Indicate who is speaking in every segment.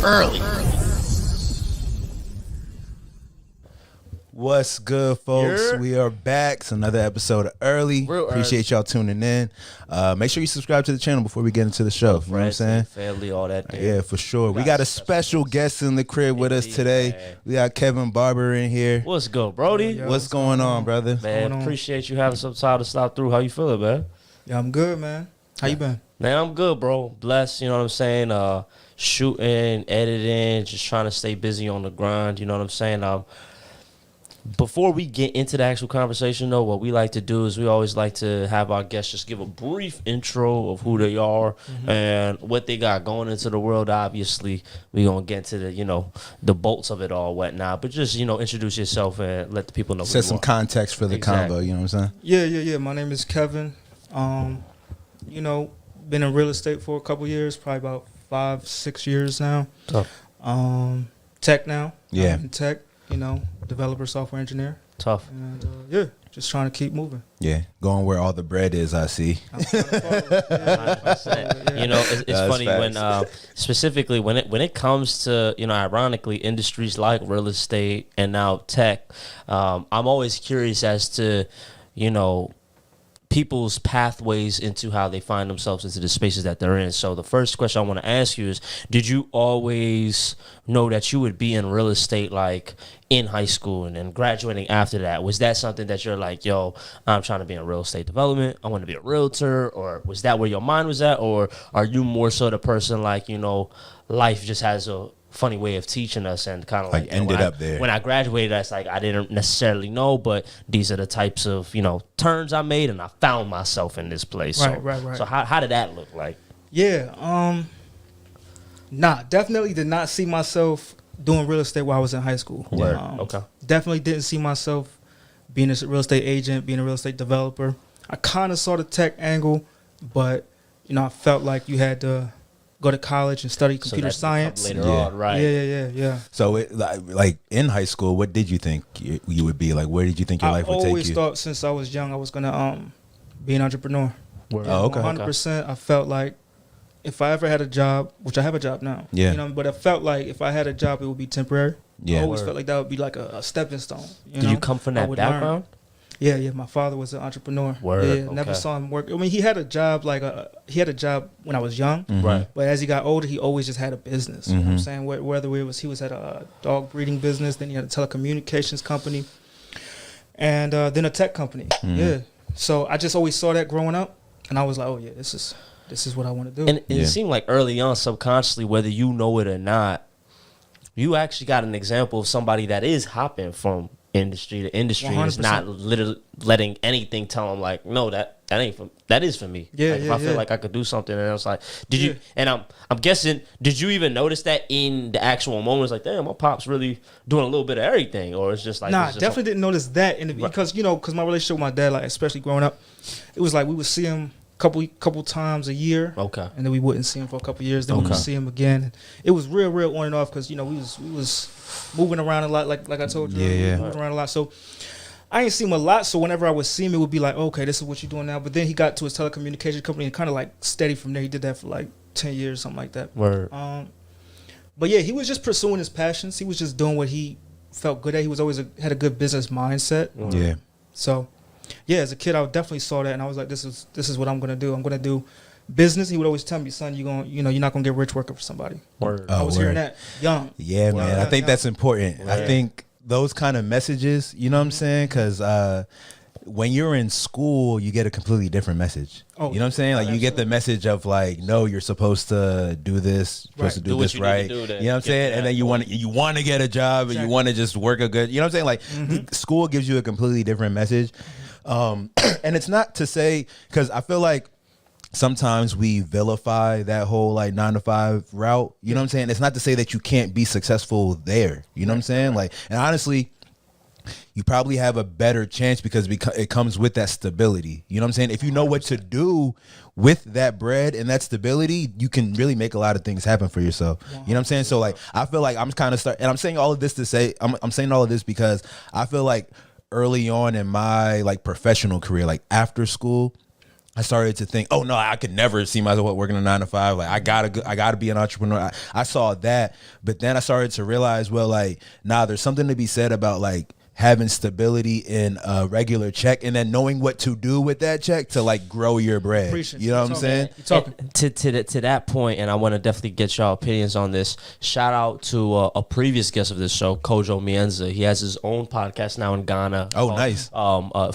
Speaker 1: early.
Speaker 2: What's good, folks? We are back. It's another episode of Early. Appreciate y'all tuning in. Make sure you subscribe to the channel before we get into the show. You know what I'm saying?
Speaker 3: Family, all that.
Speaker 2: Yeah, for sure. We got a special guest in the crib with us today. Man. We got Kevin Barber in here.
Speaker 3: What's good, Brody?
Speaker 2: What's going on, brother?
Speaker 3: Man, appreciate you having some time to stop through. How you feeling, man?
Speaker 4: Yeah, I'm good, man. How you been?
Speaker 3: Man, I'm good, bro. Blessed, you know what I'm saying? Shooting, editing, just trying to stay busy on the grind, you know what I'm saying? Before we get into the actual conversation, though, what we like to do is we always like to have our guests just give a brief intro of who they are and what they got going into the world. Obviously, we're going to get into the, the bolts of it all, whatnot. But just, introduce yourself and let the people know who you are.
Speaker 2: Set some context for the combo, you know what I'm saying?
Speaker 4: Yeah. My name is Kevin. Been in real estate for a couple years, probably about 5-6 years now.
Speaker 3: Tough.
Speaker 4: Tech now.
Speaker 2: Yeah.
Speaker 4: I'm in tech, developer, software engineer.
Speaker 3: Tough.
Speaker 4: And just trying to keep moving.
Speaker 2: Yeah, going where all the bread is, I see.
Speaker 4: I'm trying to follow.
Speaker 3: It's funny when specifically when it comes to ironically industries like real estate and now tech, I'm always curious as to people's pathways into how they find themselves into the spaces that they're in. So the first question I want to ask you is, did you always know that you would be in real estate like in high school and then graduating after that? Was that something that you're like, yo, I'm trying to be in real estate development, I want to be a realtor? Or was that where your mind was at? Or are you more so the person like, life just has a funny way of teaching us and kind of like
Speaker 2: ended up there.
Speaker 3: When I graduated, that's like I didn't necessarily know, but these are the types of turns I made, and I found myself in this place.
Speaker 4: Right.
Speaker 3: So how did that look like?
Speaker 4: Yeah, definitely did not see myself doing real estate while I was in high school.
Speaker 3: Okay.
Speaker 4: Definitely didn't see myself being a real estate agent, being a real estate developer. I kind of saw the tech angle, but I felt like you had to go to college and study computer science
Speaker 3: later on, right?
Speaker 4: Yeah.
Speaker 2: So, like in high school, what did you think you would be? Like, where did you think your life would take you? I always
Speaker 4: thought since I was young I was gonna be an entrepreneur.
Speaker 2: Oh, okay.
Speaker 4: 100%. I felt like if I ever had a job, which I have a job now, but I felt like if I had a job, it would be temporary.
Speaker 2: Yeah.
Speaker 4: I always felt like that would be like a stepping stone.
Speaker 3: Did you come from that background?
Speaker 4: Yeah. My father was an entrepreneur. Never saw him work. I mean, he had a job when I was young.
Speaker 3: Right.
Speaker 4: But as he got older, he always just had a business. You know what I'm saying? Whether he was at a dog breeding business, then he had a telecommunications company, and then a tech company. Yeah. So I just always saw that growing up, and I was like, oh yeah, this is what I want to do.
Speaker 3: And it seemed like early on, subconsciously, whether you know it or not, you actually got an example of somebody that is hopping from industry to industry. 100%. Is not literally letting anything tell them like, no, that is for me. If I feel like I could do something, and I was like, did you? And I'm guessing, did you even notice that in the actual moments? Like, damn, my pop's really doing a little bit of everything, or it's just like,
Speaker 4: nah, definitely didn't notice that because my relationship with my dad, like especially growing up, it was like we would see him couple times a year, and then we wouldn't see him for a couple years. Then we would see him again. It was real on and off because we was moving around a lot, like I told you, moving around a lot. So I ain't seen him a lot. So whenever I would see him, it would be like, okay, this is what you're doing now. But then he got to his telecommunications company and kind of like steady from there. He did that for like 10 years, something like that.
Speaker 3: Word.
Speaker 4: But yeah, he was just pursuing his passions. He was just doing what he felt good at. He was always had a good business mindset.
Speaker 2: Yeah.
Speaker 4: So. Yeah, as a kid, I definitely saw that, and I was like, "This is what I'm gonna do. I'm gonna do business." He would always tell me, "Son, you're not gonna get rich working for somebody."
Speaker 3: Word.
Speaker 4: I was hearing that young.
Speaker 2: Yeah, man. I think that's important. Word. I think those kind of messages, you know what I'm saying? Because when you're in school, you get a completely different message. You know what I'm saying? Like you get the message of like, no, you're supposed to do this, supposed to do this right. You know what I'm saying? And then you want to get a job, and you want to just work a good. You know what I'm saying? Like school gives you a completely different message. And it's not to say, because I feel like sometimes we vilify that whole like 9-to-5 route. You know what I'm saying? It's not to say that you can't be successful there. You know what I'm saying? Like, and honestly, you probably have a better chance because it comes with that stability. You know what I'm saying? If you know what to do with that bread and that stability, you can really make a lot of things happen for yourself. You know what I'm saying? So like, I feel like I'm kind of and I'm saying all of this to say, I'm saying all of this because I feel like early on in my like professional career, like after school, I started to think, oh no, I could never see myself working a 9 to 5. Like I gotta be an entrepreneur. I saw that, but then I started to realize, well, like, nah, there's something to be said about like having stability in a regular check and then knowing what to do with that check to like grow your bread. You know what I'm saying?
Speaker 3: To that point, and I want to definitely get y'all opinions on this. Shout out to a previous guest of this show, Kojo Mienza. He has his own podcast now in Ghana.
Speaker 2: Oh, nice.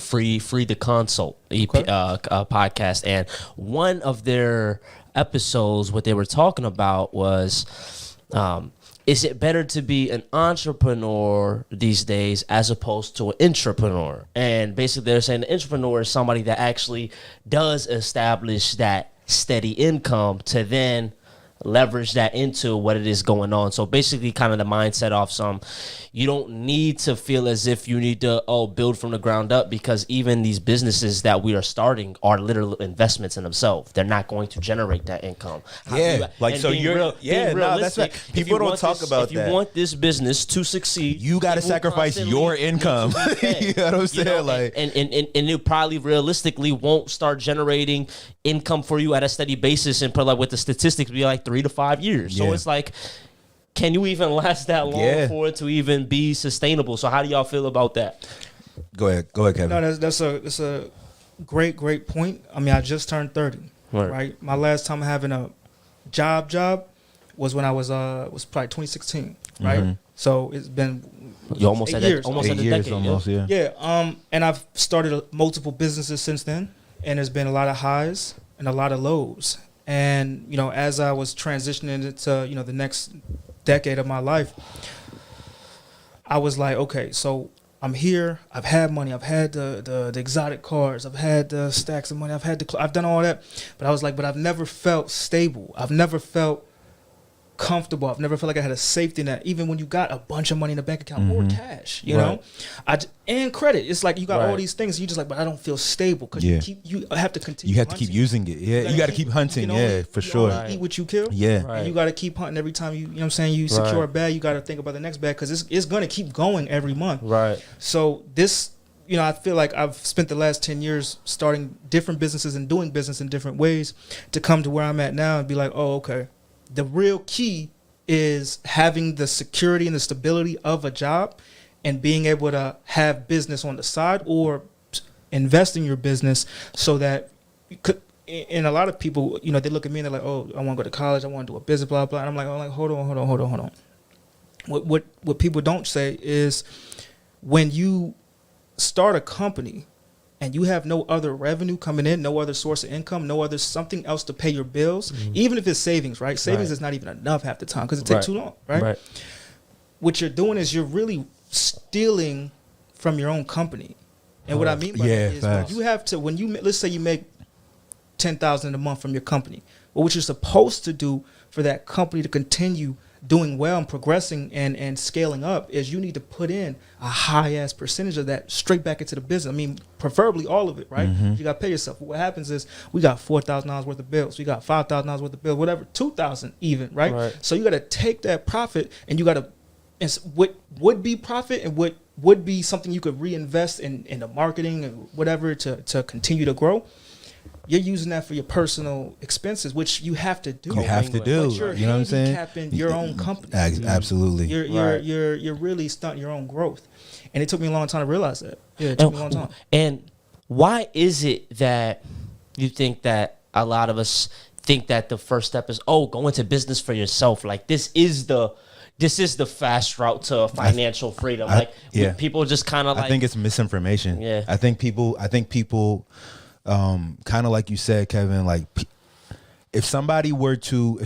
Speaker 3: Free to Consult podcast, and one of their episodes, what they were talking about was, is it better to be an entrepreneur these days as opposed to an intrapreneur? And basically they're saying the intrapreneur is somebody that actually does establish that steady income to then leverage that into what it is going on. So basically kind of the mindset of you don't need to feel as if you need to build from the ground up, because even these businesses that we are starting are literal investments in themselves. They're not going to generate that income.
Speaker 2: That's right. People don't talk about that.
Speaker 3: If you want this business to succeed,
Speaker 2: you got to sacrifice your income. You know what I'm saying?
Speaker 3: And it probably realistically won't start generating income for you at a steady basis, and with the statistics be like 3 to 5 years. So it's like, can you even last that long for it to even be sustainable? So how do y'all feel about that?
Speaker 2: Go ahead, Kevin.
Speaker 4: No, that's a great point. I mean, I just turned 30, right? My last time having a job was when I was probably 2016, right? Mm-hmm. So it's been
Speaker 3: almost 8 years,
Speaker 4: almost
Speaker 3: 8 years, almost,
Speaker 4: yeah. And I've started multiple businesses since then, and there's been a lot of highs and a lot of lows. And, you know, as I was transitioning into, you know, the next decade of my life, I was like, okay, so I'm here. I've had money. I've had the exotic cars. I've had the stacks of money. I've done all that. But I was like, but I've never felt stable. I've never felt comfortable. I've never felt like I had a safety net, even when you got a bunch of money in the bank account or cash, you know, and credit. It's like you got all these things. You just like, but I don't feel stable because you have to continue.
Speaker 2: You have to keep using it. Yeah, you got to keep hunting. For sure.
Speaker 4: Eat what you kill.
Speaker 2: Yeah,
Speaker 4: and you got to keep hunting every time you know what I'm saying. You secure a bag. You got to think about the next bag because it's going to keep going every month.
Speaker 3: Right.
Speaker 4: So this. You know, I feel like I've spent the last 10 years starting different businesses and doing business in different ways to come to where I'm at now and be like, oh, okay. The real key is having the security and the stability of a job and being able to have business on the side or invest in your business so that you could. And a lot of people, you know, they look at me and they're like, oh, I want to go to college. I want to do a business, blah, blah. And I'm like, hold on. What people don't say is when you start a company and you have no other revenue coming in, no other source of income, no other something else to pay your bills, even if it's savings, right? Savings is not even enough half the time because it takes too long, right? What you're doing is you're really stealing from your own company. And what I mean by that is when you have to, let's say you make $10,000 a month from your company, well, what you're supposed to do for that company to continue doing well and progressing and scaling up is you need to put in a high-ass percentage of that straight back into the business. I mean, preferably all of it, right? You got to pay yourself. What happens is we got $4,000 worth of bills. We got $5,000 worth of bills, whatever, $2,000 even, right? So you got to take that profit and you got to, what would be profit and what would be something you could reinvest in the marketing and whatever to continue to grow. You're using that for your personal expenses, which you have to do.
Speaker 2: You have to do.
Speaker 4: But you're
Speaker 2: you know what I'm saying?
Speaker 4: Handicapping your own company.
Speaker 2: Absolutely.
Speaker 4: You're really stunting your own growth, and it took me a long time to realize that. Yeah, it took me a long time.
Speaker 3: And why is it that you think that a lot of us think that the first step is go into business for yourself? Like this is the fast route to financial freedom. People just kind of like.
Speaker 2: I think it's misinformation.
Speaker 3: Yeah.
Speaker 2: I think people. Kind of like you said, Kevin, like if somebody were to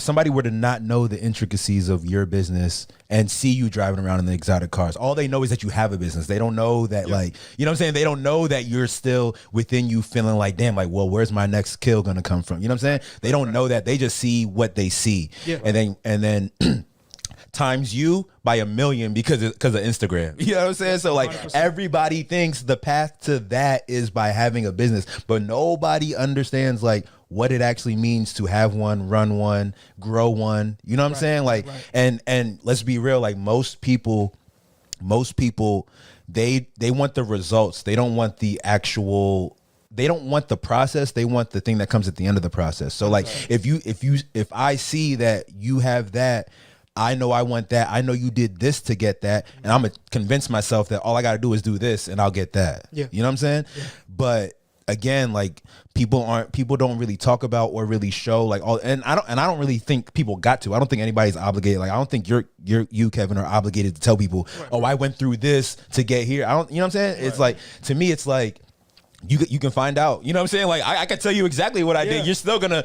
Speaker 2: not know the intricacies of your business and see you driving around in the exotic cars, all they know is that you have a business. They don't know that, like, you know what I'm saying? They don't know that you're still within you feeling like, damn, like, well, where's my next kill going to come from? You know what I'm saying? They don't know that. They just see what they see. Yeah. And then times you by 1,000,000 because of Instagram. You know what I'm saying? So like 100%. Everybody thinks the path to that is by having a business, but nobody understands like what it actually means to have one, run one, grow one. You know what I'm saying? Like, and let's be real, like most people, they want the results. They don't want the they don't want the process, they want the thing that comes at the end of the process. So like if I see that you have that, I know I want that, I know you did this to get that, and I'm gonna convince myself that all I gotta do is do this and I'll get that. You know what I'm saying? But again, like people don't really talk about or really show like all, and I don't really think people got to. I don't think anybody's obligated. Like I don't think you Kevin are obligated to tell people, I went through this to get here. I don't, you know what I'm saying? It's like, to me, it's like you can find out. You know what I'm saying? Like I can tell you exactly what I did. You're still gonna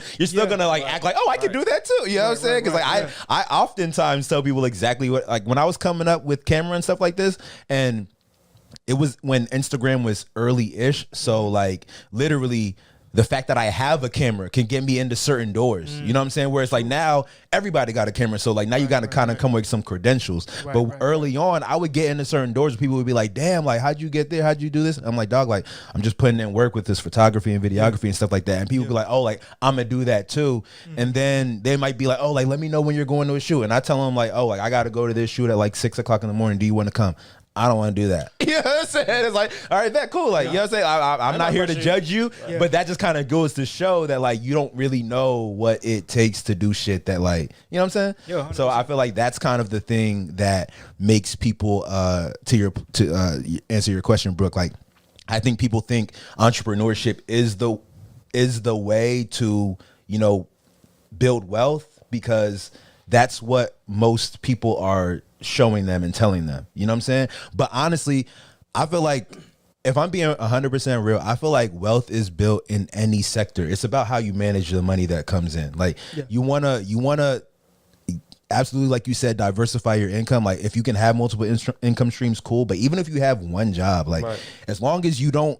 Speaker 2: like act like, I can do that too. You know what I'm saying? Because like I oftentimes tell people exactly what, like when I was coming up with camera and stuff like this, and it was when Instagram was early-ish, so like literally the fact that I have a camera can get me into certain doors. You know what I'm saying? Where it's like now everybody got a camera, so like now you got to kind of come with some credentials. But early on, I would get into certain doors where people would be like, damn, like how'd you get there? How'd you do this? I'm like, dog, like I'm just putting in work with this photography and videography and stuff like that. And people be like, oh, like I'm gonna do that too. And then they might be like, oh, like let me know when you're going to a shoot. And I tell them like, oh, like I got to go to this shoot at like 6 o'clock in the morning. Do you want to come? I don't want to do that. You know what I'm saying? It's like, all right, that cool. Like, you know what I'm saying? I'm not here to judge you, but that just kind of goes to show that like you don't really know what it takes to do shit that like, you know what I'm saying? So I feel like that's kind of the thing that makes people to answer your question, Brooke. Like, I think people think entrepreneurship is the way to, you know, build wealth, because that's what most people are showing them and telling them, you know what I'm saying? But honestly, I feel like if I'm being 100% real, I feel like wealth is built in any sector. It's about how you manage the money that comes in. Like you want to absolutely, like you said, diversify your income. Like if you can have multiple income streams, cool. But even if you have one job, like as long as you don't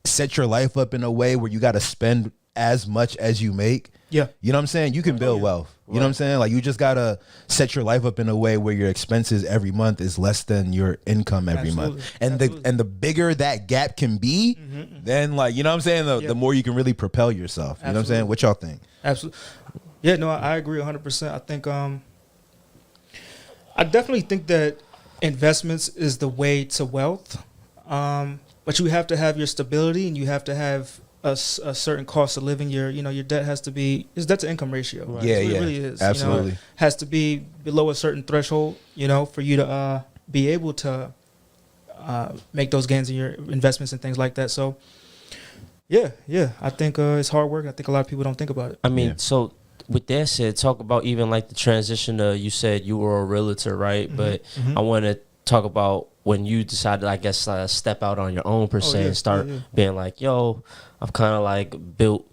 Speaker 2: set your life up in a way where you got to spend as much as you make, you know what I'm saying? You can build wealth. You know what I'm saying? Like you just gotta set your life up in a way where your expenses every month is less than your income every month. And the bigger that gap can be, then like, you know what I'm saying? The more you can really propel yourself. You know what I'm saying? What y'all think?
Speaker 4: Absolutely. Yeah, no, I agree 100%. I think I definitely think that investments is the way to wealth. But you have to have your stability, and you have to have a certain cost of living. Your debt has to be, it's debt to income ratio. Right? It really is.
Speaker 2: Absolutely.
Speaker 4: You know, has to be below a certain threshold, you know, for you to be able to make those gains in your investments and things like that. So yeah, I think it's hard work. I think a lot of people don't think about it.
Speaker 3: I mean, so with that said, talk about even like the transition to, you said you were a realtor, right? But I want to talk about when you decided, I guess, step out on your own per se and start being like, yo, I've kind of like built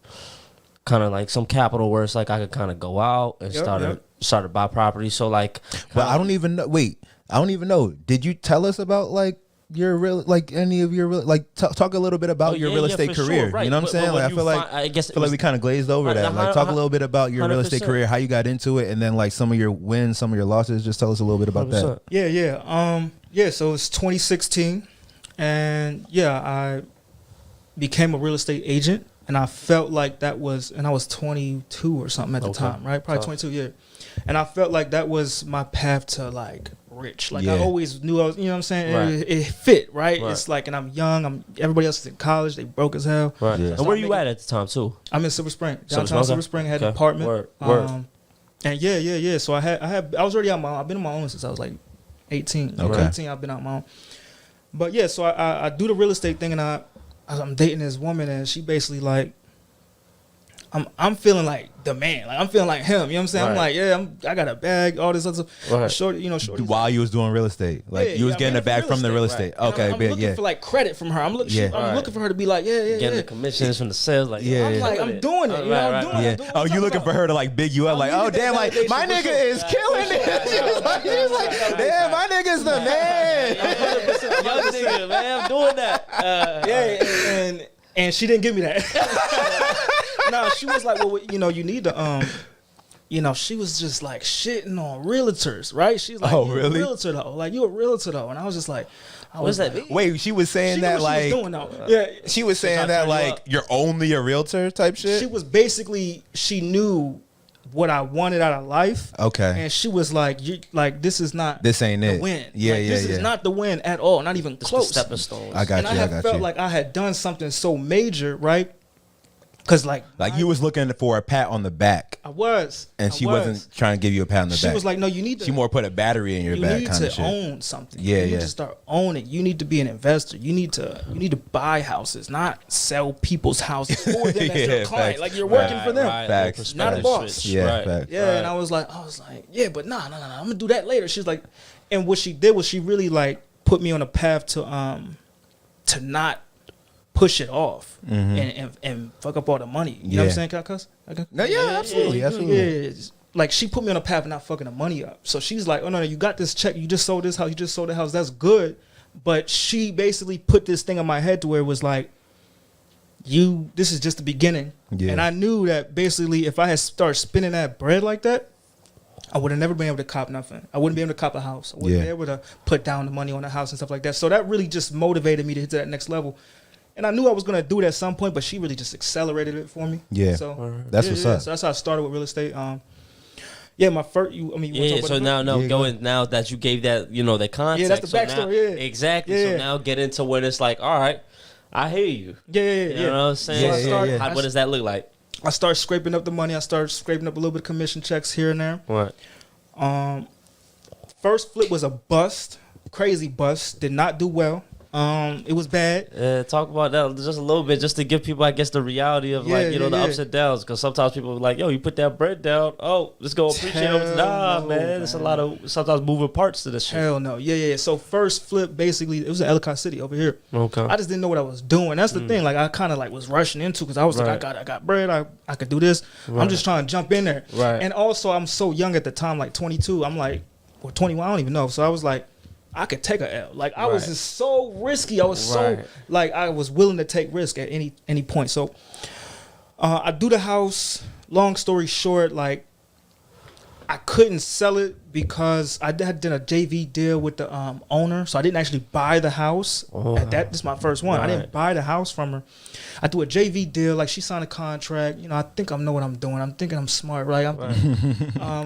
Speaker 3: kind of like some capital where it's like I could kind of go out and start to buy property. So like,
Speaker 2: but I don't even know. Wait, I don't even know. Did you tell us about like your real, like any of your real, like talk a little bit about your real estate career? Sure, right. You know what I'm saying? Like I feel like we kind of glazed over that. Like talk a little bit about your real estate career, how you got into it, and then like some of your wins, some of your losses. Just tell us a little bit about 100%.
Speaker 4: that. Yeah. So it's 2016, and I became a real estate agent, and I felt like that was, and I was 22 or something at the time, right? Probably 22, yeah. And I felt like that was my path to like rich. Like I always knew I was, you know what I'm saying? Right. It fit, right? It's like, and I'm young. Everybody else is in college. They broke as hell.
Speaker 3: Right. Yeah. And where you at the time too?
Speaker 4: I'm in Silver Spring, downtown Silver Spring. Had an apartment.
Speaker 3: Word.
Speaker 4: And yeah. So I was already out my own. I've been on my own since I was like 18. Okay. 18, I've been out my own. But yeah, so I do the real estate thing, and I'm dating this woman, and she basically like, I'm feeling like the man, like I'm feeling like him. You know what I'm saying? Right. I'm like, I got a bag, all this other stuff. Right. Shorty.
Speaker 2: While you was doing real estate, like you was getting a bag from the real estate. Right. Okay,
Speaker 4: I'm looking for like credit from her. I'm looking for her to be like,
Speaker 3: getting the commissions from the sales. Like,
Speaker 4: I'm like, I'm doing it. I'm doing it.
Speaker 2: Oh, you looking for her to like big you up? Like, oh damn, like my nigga is killing it. She was like, damn, my nigga's the man.
Speaker 3: Young nigga, man, I'm doing that.
Speaker 4: And she didn't give me that. No, she was like, well, you need to, she was just like shitting on realtors, right? She's like, oh, really? A realtor though. Like, you a realtor though. And I was just like,
Speaker 3: what's that?
Speaker 2: Wait, she was saying that like,
Speaker 4: she was doing though.
Speaker 2: She was saying that like, you're only a realtor type shit?
Speaker 4: She was basically, she knew what I wanted out of life.
Speaker 2: Okay.
Speaker 4: And she was like, "You like this is not
Speaker 2: this ain't
Speaker 4: the
Speaker 2: it.
Speaker 4: win.
Speaker 2: Yeah,
Speaker 4: like,
Speaker 2: yeah,
Speaker 4: this
Speaker 2: yeah.
Speaker 4: is not the win at all. Not even
Speaker 3: It's
Speaker 4: close.
Speaker 3: The stepping stones.
Speaker 2: I got
Speaker 4: and
Speaker 2: you.
Speaker 4: I had felt like I had done something so major, right? Because like
Speaker 2: you was looking for a pat on the back,
Speaker 4: I was,
Speaker 2: and she wasn't trying to give you a pat on the back.
Speaker 4: She was like, "No, you need to."
Speaker 2: She more put a battery in your back.
Speaker 4: You need to own something.
Speaker 2: Yeah,
Speaker 4: you need to start owning. You need to be an investor. You need to buy houses, not sell people's houses for them as your client.
Speaker 2: Facts.
Speaker 4: Like you're working for them,
Speaker 2: Facts.
Speaker 4: not a boss.
Speaker 2: Yeah, facts.
Speaker 4: Yeah, and I was like, yeah, but nah, I'm gonna do that later. She's like, and what she did was she really like put me on a path to not push it off and fuck up all the money. You know what I'm saying? Can I cuss?
Speaker 2: No, yeah, absolutely.
Speaker 4: Yeah. Like she put me on a path of not fucking the money up. So she's like, "Oh no, you got this check. You just sold this house. You just sold the house. That's good." But she basically put this thing in my head to where it was like, this is just the beginning. Yeah. And I knew that basically if I had started spending that bread like that, I would have never been able to cop nothing. I wouldn't be able to cop a house. I wouldn't be able to put down the money on the house and stuff like that. So that really just motivated me to hit to that next level. And I knew I was going to do it at some point, but she really just accelerated it for me.
Speaker 2: Yeah.
Speaker 4: So
Speaker 2: that's what's up.
Speaker 4: So that's how I started with real estate. My first,
Speaker 3: so now that you gave that, the context.
Speaker 4: Yeah, that's the backstory.
Speaker 3: Exactly. Yeah. So now get into when it's like, all right, I hear you.
Speaker 4: Yeah.
Speaker 3: You know what I'm saying?
Speaker 4: So
Speaker 3: what does that look like?
Speaker 4: I started scraping up the money. I started scraping up a little bit of commission checks here and there.
Speaker 3: What?
Speaker 4: First flip was a bust, crazy bust. Did not do well. It was bad.
Speaker 3: Talk about that just a little bit, just to give people, I guess, the reality of the ups and downs. Because sometimes people are like, "Yo, you put that bread down. Oh, let's go appreciate it." Nah, man, it's a lot of sometimes moving parts to this shit.
Speaker 4: Hell no, yeah. So first flip, basically, it was in Ellicott City over here.
Speaker 3: Okay.
Speaker 4: I just didn't know what I was doing. That's the thing. Like I kind of like was rushing into because I was like, I got bread. I could do this. I'm just trying to jump in there.
Speaker 3: Right.
Speaker 4: And also, I'm so young at the time, like 22. I'm like, or 21. I don't even know. So I was like, I could take a L. Like I was just so risky. I was so like I was willing to take risk at any point. So I do the house. Long story short, like I couldn't sell it because I did a JV deal with the owner, so I didn't actually buy the house. This is my first one. I didn't buy the house from her. I do a JV deal, like she signed a contract. I think I know what I'm doing. I'm thinking I'm smart, right?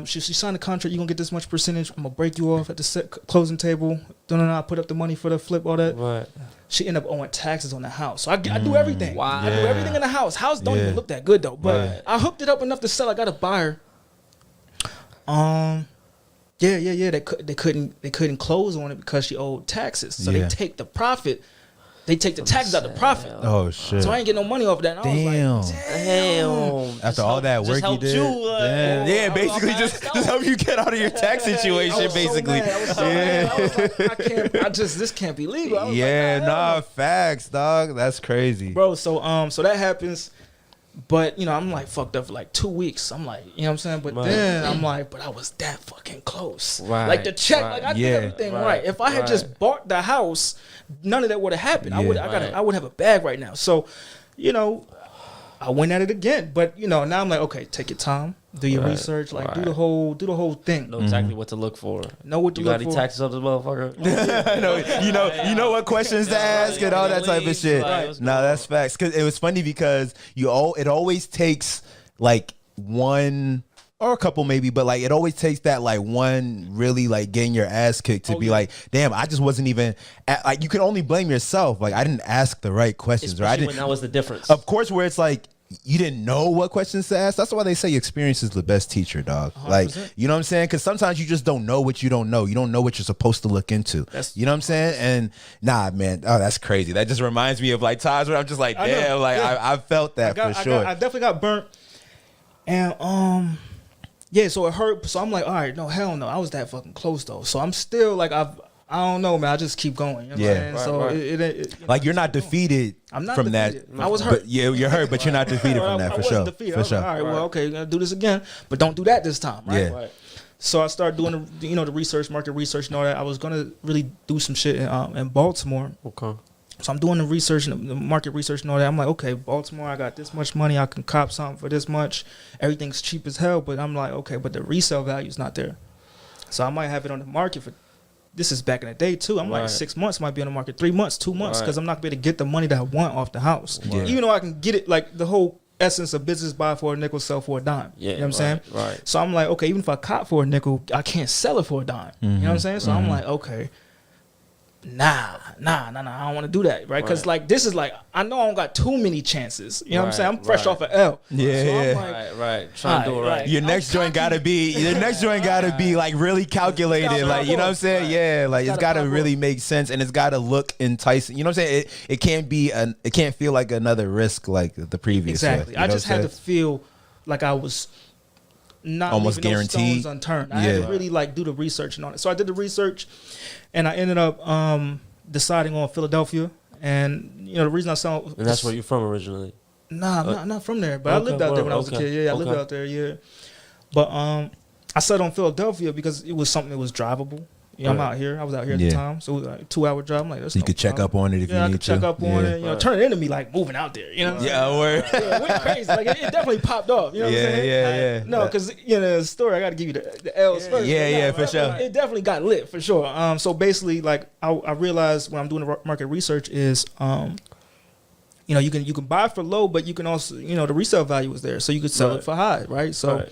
Speaker 4: She signed a contract. You're gonna get this much percentage. I'm gonna break you off at the closing table. I put up the money for the flip, all that.
Speaker 3: Right.
Speaker 4: She ended up owing taxes on the house, so I do everything.
Speaker 3: Wow.
Speaker 4: I do everything in the house. House don't even look that good though, but I hooked it up enough to sell. I got a buyer. They couldn't close on it because she owed taxes. So they take the profit. They take the taxes out of the profit.
Speaker 2: Oh shit!
Speaker 4: So I ain't get no money off of that. And I was like,
Speaker 3: damn.
Speaker 2: After all that work you did, basically just help you get out of your tax situation. Basically,
Speaker 4: I was like, this can't be legal.
Speaker 2: Facts, dog. That's crazy,
Speaker 4: bro. So that happens. But, I'm like fucked up for like 2 weeks. I'm like, you know what I'm saying? But then I'm like, but I was that fucking close.
Speaker 3: Right.
Speaker 4: Like the check, like I did everything right. If I had just bought the house, none of that would have happened. I would have a bag right now. So, I went at it again. But, now I'm like, okay, take your time. Do your research, like do the whole thing.
Speaker 3: Know exactly what to look for.
Speaker 4: Know what to look for.
Speaker 3: You got any taxes on this motherfucker?
Speaker 2: You know what questions to ask and all that type of shit. No, that's facts. Cause it was funny because it always takes like one or a couple maybe, but like it always takes that like one really like getting your ass kicked to be like, damn, I just wasn't even like you can only blame yourself. Like I didn't ask the right questions,
Speaker 3: especially when that was the difference.
Speaker 2: Of course, where it's like you didn't know what questions to ask. That's why they say experience is the best teacher, dog. 100%. Like, you know what I'm saying? Because sometimes you just don't know what you don't know. You don't know what you're supposed to look into. You know what I'm saying? And nah, man, that's crazy. That just reminds me of like times where I'm just like, damn, I felt that for sure.
Speaker 4: I definitely got burnt. And so it hurt. So I'm like, all right, no, hell no. I was that fucking close though. So I'm still like, I don't know, man. I just keep going. You know what I'm saying? So
Speaker 2: like you're not defeated.
Speaker 4: I'm not
Speaker 2: from
Speaker 4: defeated.
Speaker 2: that.
Speaker 4: I was hurt.
Speaker 2: You're hurt, but you're not defeated from that for sure.
Speaker 4: Defeated.
Speaker 2: For sure.
Speaker 4: Like, all right, well, okay, gonna do this again, but don't do that this time, right?
Speaker 2: Yeah.
Speaker 4: Right. So I started doing the research, market research, and all that. I was gonna really do some shit in Baltimore.
Speaker 3: Okay.
Speaker 4: So I'm doing the research and the market research and all that. I'm like, okay, Baltimore, I got this much money. I can cop something for this much. Everything's cheap as hell, but I'm like, okay, but the resale value is not there. So I might have it on the market for. This is back in the day too. I'm like 6 months, might be on the market 3 months, 2 months, because I'm not gonna be able to get the money that I want off the house. Even though I can get it, like the whole essence of business: buy for a nickel, sell for a dime.
Speaker 3: Yeah,
Speaker 4: you know what I'm saying?
Speaker 3: Right.
Speaker 4: So I'm like, okay, even if I cop for a nickel, I can't sell it for a dime. You know what I'm saying? So I'm like, okay. Nah, I don't want to do that, right? Because like this is like I know I don't got too many chances. You know what I'm saying? I'm fresh off an L.
Speaker 2: Yeah,
Speaker 4: so
Speaker 2: yeah.
Speaker 4: I'm
Speaker 3: Right. Trying to do it right.
Speaker 2: Your next joint gotta be like really calculated. Like, you know what I'm saying? Yeah, like it's gotta really make sense and it's gotta look enticing. You know what I'm saying? It can't feel like another risk like the previous.
Speaker 4: Exactly.
Speaker 2: One,
Speaker 4: I just had to feel like I was not
Speaker 2: almost
Speaker 4: leaving
Speaker 2: guaranteed.
Speaker 4: no stones unturned. I had to really like do the research and all that. So I did the research, and I ended up deciding on Philadelphia. And you know the reason I saw
Speaker 3: and that's where you're from originally.
Speaker 4: Nah, I'm not from there, but I lived out there when I was a kid. Yeah, I lived out there. Yeah, but I settled on Philadelphia because it was something that was drivable. Yeah, I'm out here. I was out here at the time, so it was like a 2-hour drive. I'm like, that's
Speaker 2: so you could check up on it if you need to.
Speaker 4: I could check up on it. You know, turn it into me like moving out there. You know.
Speaker 2: Word.
Speaker 4: Yeah, it went crazy. Like it definitely popped off. You know what I'm saying?
Speaker 2: Yeah.
Speaker 4: No, because you know the story. I got to give you the L's first.
Speaker 2: Yeah, for sure.
Speaker 4: It definitely got lit for sure. So basically, like I realized when I'm doing the market research is, you know, you can buy for low, but you can also, you know, the resale value is there, so you could sell it for high, right? So.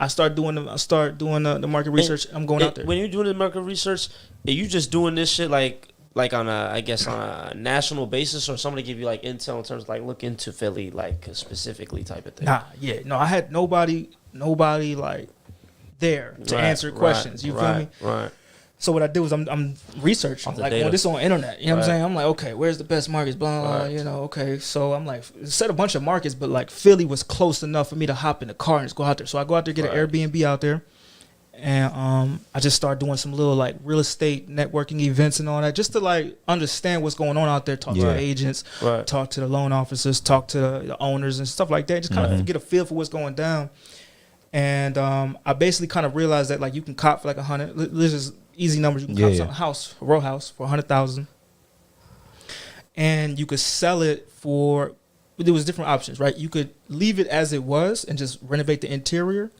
Speaker 4: I start doing the market research. I'm going out there.
Speaker 3: When you're doing the market research, are you just doing this shit like on a national basis, or somebody give you like intel in terms of like look into Philly like specifically type of thing?
Speaker 4: No, I had nobody like there to answer questions. You feel me?
Speaker 3: Right.
Speaker 4: So what I did was I'm researching like on this on internet. You know what I'm saying? I'm like, okay, where's the best markets? Blah, blah, blah. You know, okay. So I'm like, set a bunch of markets, but like Philly was close enough for me to hop in the car and just go out there. So I go out there, get an Airbnb out there, and I just start doing some little like real estate networking events and all that, just to like understand what's going on out there. Talk to agents, talk to the loan officers, talk to the owners and stuff like that. Just kind of get a feel for what's going down. And I basically kind of realized that like you can cop for like 100. This is easy numbers. You can cop a row house for 100,000, and you could sell it for. There was different options, right? You could leave it as it was and just renovate the interior,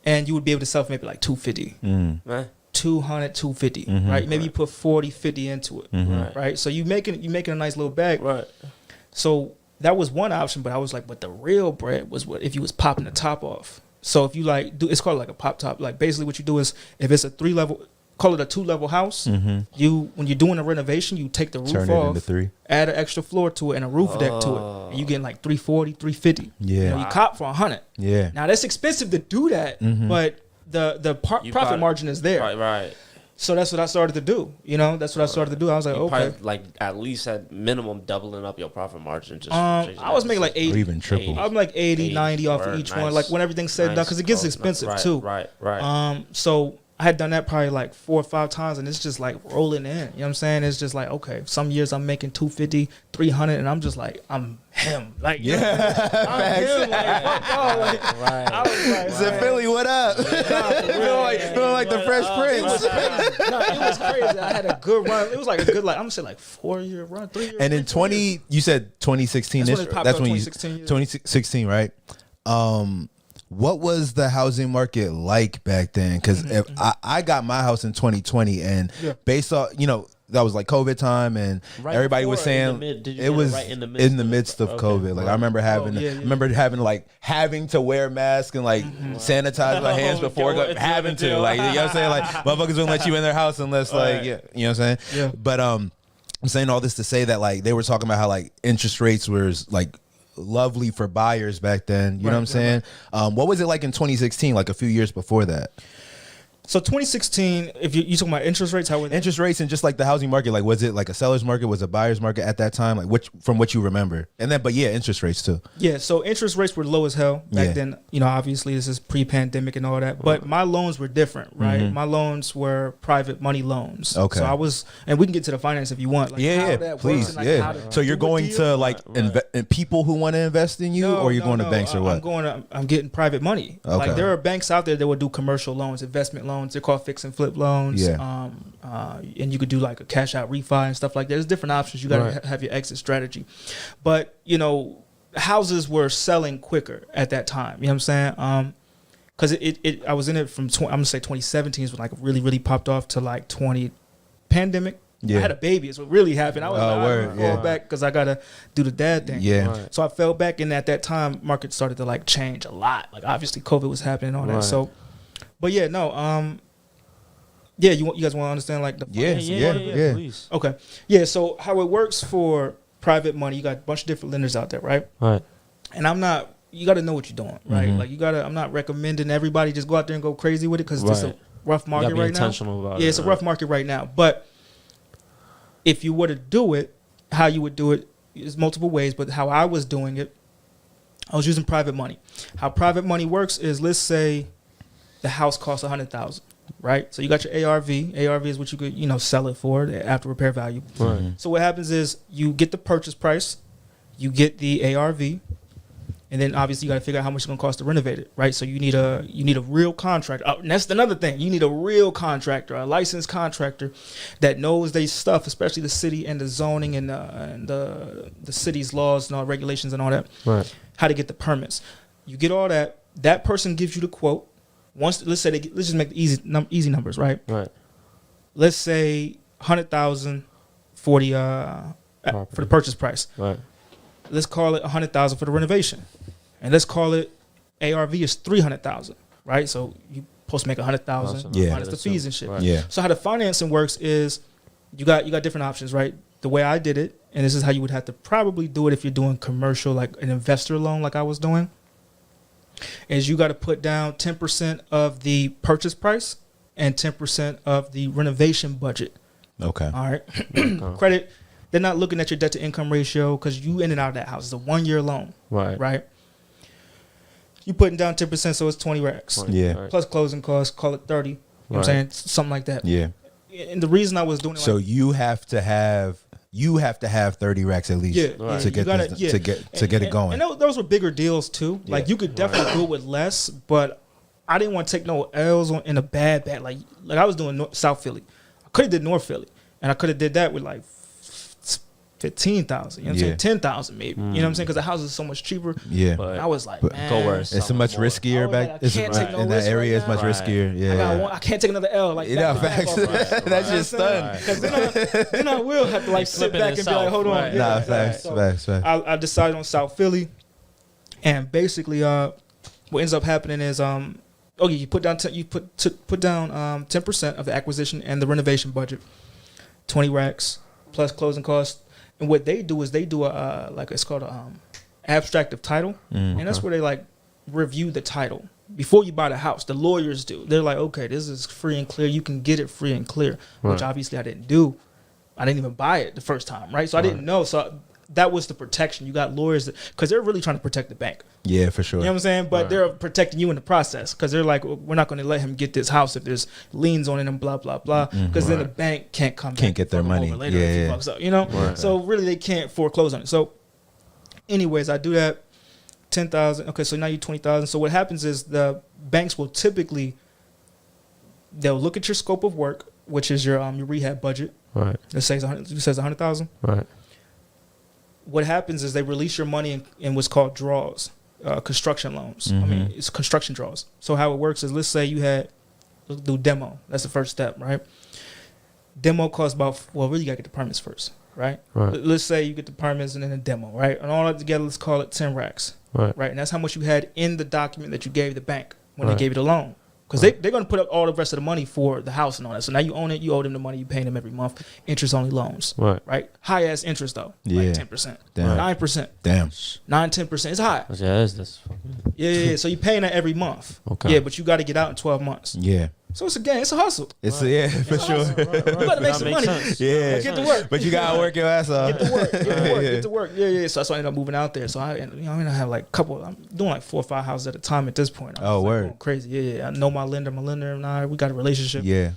Speaker 4: and you would be able to sell for maybe like 250, 200, 250, right? Maybe you put 40, 50 into it, right? So you making a nice little bag, right? So that was one option, but I was like, but the real bread was what if you was popping the top off. So if you like do, it's called like a pop top. Like basically what you do is if it's a 3-level, call it a 2-level house. You when you're doing a renovation, you take the roof
Speaker 2: turn
Speaker 4: off,
Speaker 2: it into 3,
Speaker 4: add an extra floor to it and a roof deck to it, and you getting like 340, 350.
Speaker 2: Yeah,
Speaker 4: you know, you cop for 100.
Speaker 2: Yeah.
Speaker 4: Now that's expensive to do that, but the profit margin is there.
Speaker 3: Right.
Speaker 4: So that's what I started to do. You know, that's what I started to do. I was like, okay,
Speaker 3: probably like at least at minimum doubling up your profit margin. Just
Speaker 4: I was making like 80,
Speaker 2: or even triple.
Speaker 4: I'm like 80, 90 off of each one. Like when everything's said and done, because it gets expensive too.
Speaker 3: Right.
Speaker 4: So I had done that probably like 4 or 5 times, and it's just like rolling in. You know what I'm saying? It's just like, okay, some years I'm making 250, 300, and I'm just like, I'm him. Like, I'm him. Like, fuck y'all. Like, I was like,
Speaker 2: so Philly, what up? Feel like the Fresh Prince.
Speaker 4: No, it was crazy. I had a good run. It was like a good, like I'm gonna say like 4-year run, 3-year.
Speaker 2: And in 20, you said 2016.
Speaker 4: That's when
Speaker 2: 2016, right? What was the housing market like back then? Because if I got my house in 2020, and based on, you know, that was like COVID time, and everybody was saying it was in the midst of COVID. Like I remember having having to wear masks and like sanitize my hands before having to, like, you know what I'm saying? Like motherfuckers wouldn't let you in their house unless like you know what I'm saying? Yeah. But I'm saying all this to say that like they were talking about how like interest rates were like lovely for buyers back then. You know what I'm saying? What was it like in 2016, like a few years before that?
Speaker 4: So 2016, if you talking about interest rates, how were they?
Speaker 2: Interest rates and just like the housing market, like was it like a seller's market, was it a buyer's market at that time? Like from what you remember, and then interest rates too. Yeah,
Speaker 4: so interest rates were low as hell back then. You know, obviously this is pre-pandemic and all that, but my loans were different, right? My loans were private money loans. Okay, so I was, and we can get to the finance if you want. Like,
Speaker 2: please, so you're going to like people who want to invest in you, or you're going to banks or what?
Speaker 4: I'm getting private money. Okay. Like there are banks out there that will do commercial loans, investment loans. They're called fix and flip loans. Yeah. And you could do like a cash out refi and stuff like that. There's different options. You got to have your exit strategy. But, you know, houses were selling quicker at that time. You know what I'm saying? Because I was in it from, I'm going to say 2017 is when like really, really popped off to like 20 pandemic.
Speaker 2: Yeah.
Speaker 4: I had a baby. It's what really happened. I was like, fall back because I gotta do the dad thing.
Speaker 2: Yeah.
Speaker 3: Right.
Speaker 4: So I fell back, and at that time, market started to like change a lot. Like obviously, COVID was happening and all that. So, but yeah, no. Yeah, you guys want to understand like the
Speaker 2: yeah.
Speaker 3: Please.
Speaker 4: Okay. Yeah. So how it works for private money, you got a bunch of different lenders out there, right?
Speaker 3: Right.
Speaker 4: And I'm not. You got to know what you're doing, right?
Speaker 2: Mm-hmm.
Speaker 4: Like you gotta. I'm not recommending everybody just go out there and go crazy with it because it's a rough market right now.
Speaker 3: About
Speaker 4: it's a rough market right now. But if you were to do it, how you would do it is multiple ways. But how I was doing it, I was using private money. How private money works is, let's say the house costs $100,000, right? So you got your ARV. ARV is what you could, sell it for, the after repair value.
Speaker 3: Right.
Speaker 4: So what happens is you get the purchase price, you get the ARV, and then obviously you got to figure out how much it's going to cost to renovate it, right? So you need a real contractor. And that's another thing. You need a real contractor, a licensed contractor that knows their stuff, especially the city and the zoning and the city's laws and all regulations and all that.
Speaker 3: Right.
Speaker 4: How to get the permits. You get all that. That person gives you the quote. Let's just make the easy numbers, right?
Speaker 3: Right.
Speaker 4: Let's say $100,000 for the purchase price.
Speaker 3: Right.
Speaker 4: Let's call it $100,000 for the renovation, and let's call it ARV is $300,000, right? So you supposed to make $100,000 minus the fees and shit.
Speaker 3: Right.
Speaker 2: Yeah.
Speaker 4: So how the financing works is you got different options, right? The way I did it, and this is how you would have to probably do it if you're doing commercial, like an investor loan, like I was doing, is you got to put down 10% of the purchase price and 10% of the renovation budget.
Speaker 2: Okay.
Speaker 4: All right. Credit. They're not looking at your debt to income ratio because you in and out of that house. It's a 1-year loan.
Speaker 3: Right.
Speaker 4: Right. You putting down 10%, so it's 20 racks.
Speaker 3: Right.
Speaker 2: Yeah.
Speaker 4: Plus closing costs, call it 30. You know what I'm saying? Something like that.
Speaker 2: Yeah.
Speaker 4: And the reason I was doing it
Speaker 2: So you have to have 30 racks at least to get it going.
Speaker 4: And those were bigger deals too. Like you could definitely do it with less, but I didn't want to take no L's in a bad. Like I was doing South Philly. I could have did North Philly, and I could have did that with like 15,000, you know what I'm saying? 10,000 maybe. You know what I'm saying? Because the house is so much cheaper.
Speaker 2: Yeah.
Speaker 4: But I was like, man,
Speaker 3: go worse.
Speaker 2: It's so much riskier back in that area. It's much riskier. Yeah.
Speaker 4: I can't take another L. Like
Speaker 2: facts. That's just stunned.
Speaker 4: Because then I will have to like sit back and be like, hold on.
Speaker 2: Nah, facts.
Speaker 4: I decided on South Philly, and basically, what ends up happening is, you put down 10% of the acquisition and the renovation budget, 20 racks plus closing costs. And what they do is they do it's called a abstract of title, and that's where they like review the title before you buy the house. The lawyers do. They're like, okay, this is free and clear. You can get it free and clear, which obviously I didn't do. I didn't even buy it the first time, right? So I didn't know. So that was the protection. You got lawyers because they're really trying to protect the bank.
Speaker 2: Yeah, for sure.
Speaker 4: You know what I'm saying? But they're protecting you in the process because they're like, we're not going to let him get this house if there's liens on it and blah, blah, blah. Because then the bank can't
Speaker 2: get their money.
Speaker 4: Later if he fucks up, you know? Right. So really they can't foreclose on it. So anyways, I do that. 10,000. Okay, so now you're 20,000. So what happens is the banks will typically, they'll look at your scope of work, which is your rehab budget.
Speaker 3: Right.
Speaker 4: It says 100,000.
Speaker 3: Right.
Speaker 4: What happens is they release your money in what's called draws, construction loans. I mean, it's construction draws. So how it works is, let's say you let's do demo. That's the first step, right? Demo costs really you got to get the permits first, right? Let's say you get the permits and then a demo, right? And all that together, let's call it 10 racks, right? And that's how much you had in the document that you gave the bank when they gave you the loan. Because they're going to put up all the rest of the money for the house and all that. So now you own it. You owe them the money. You're paying them every month. Interest-only loans. Right? High-ass interest, though.
Speaker 2: Yeah.
Speaker 4: Like 10%.
Speaker 2: Damn.
Speaker 4: 9%.
Speaker 2: Damn.
Speaker 4: 9-10%. It's high.
Speaker 3: Yeah,
Speaker 4: Yeah. So you're paying that every month.
Speaker 3: Okay.
Speaker 4: Yeah, but you got to get out in 12 months.
Speaker 2: Yeah.
Speaker 4: So it's a game. It's a hustle.
Speaker 2: It's for sure.
Speaker 4: You got to make some money.
Speaker 2: Yeah.
Speaker 4: Get to work.
Speaker 2: But you got to work your ass off.
Speaker 4: Get to work. Get to work. Yeah. So that's why I ended up moving out there. So I have like a couple. I'm doing like 4 or 5 houses at a time at this point.
Speaker 2: Word.
Speaker 4: Going crazy. Yeah. I know my lender and I, we got a relationship.
Speaker 2: Yeah.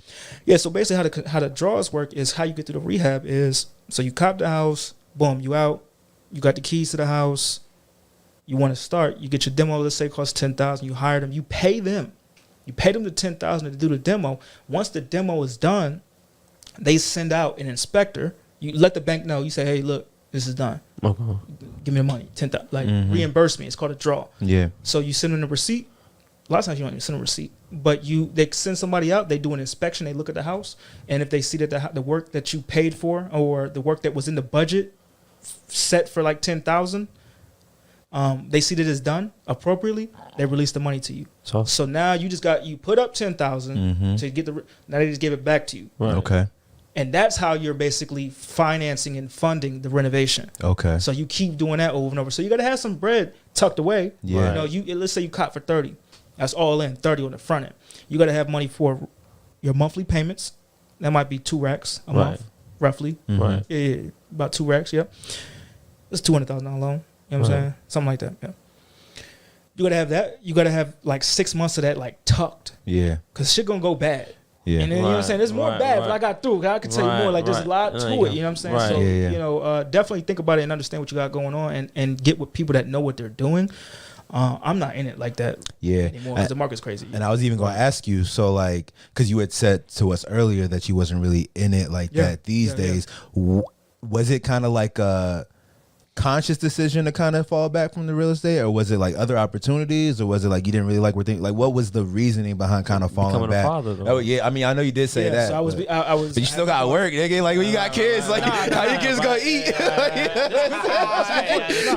Speaker 4: Yeah. So basically how the draws work is how you get through the rehab is, so you cop the house, boom, you out, you got the keys to the house, you want to start, you get your demo, let's say it costs 10,000, you hire them, you pay them. You pay them the 10,000 to do the demo. Once the demo is done, they send out an inspector. You let the bank know. You say, "Hey, look, this is done. Give me the money, 10,000. Like reimburse me." It's called a draw.
Speaker 2: Yeah.
Speaker 4: So you send them the receipt. a lot of times you don't even send a receipt, but they send somebody out, they do an inspection, they look at the house, and if they see that the work that you paid for or the work that was in the budget set for like 10,000, they see that it's done appropriately, they release the money to you. So now you put up 10,000 to get now they just give it back to you.
Speaker 2: Right. Okay.
Speaker 4: And that's how you're basically financing and funding the renovation.
Speaker 2: Okay.
Speaker 4: So you keep doing that over and over. So you got to have some bread tucked away.
Speaker 2: Yeah.
Speaker 4: Let's say you caught for 30. That's all in, 30 on the front end. You got to have money for your monthly payments. That might be 2 racks a month, roughly.
Speaker 3: Right.
Speaker 4: Yeah, about 2 racks, yep. It's $200,000 loan. You know what I'm saying? Something like that, yeah. You got to have that. You got to have like 6 months of that like tucked.
Speaker 2: Yeah.
Speaker 4: Because shit going to go bad.
Speaker 2: Yeah.
Speaker 4: And then, you know what I'm saying? There's more bad, but I got through. I can tell you more. Like, there's a lot to it. You know what I'm saying?
Speaker 3: Right.
Speaker 4: So, you know, definitely think about it and understand what you got going on and get with people that know what they're doing. I'm not in it like that anymore because the market's crazy.
Speaker 2: And I was even going to ask you, so like, because you had said to us earlier that you wasn't really in it like that these days. Was it kind of like a conscious decision to kind of fall back from the real estate, or was it like other opportunities, or was it like you didn't really like like what was the reasoning behind kind of falling back?
Speaker 3: Father,
Speaker 2: oh yeah, I mean I know you did say that.
Speaker 4: So I was, but
Speaker 2: you still got work, nigga. Like when you got kids, like how your kids gonna eat?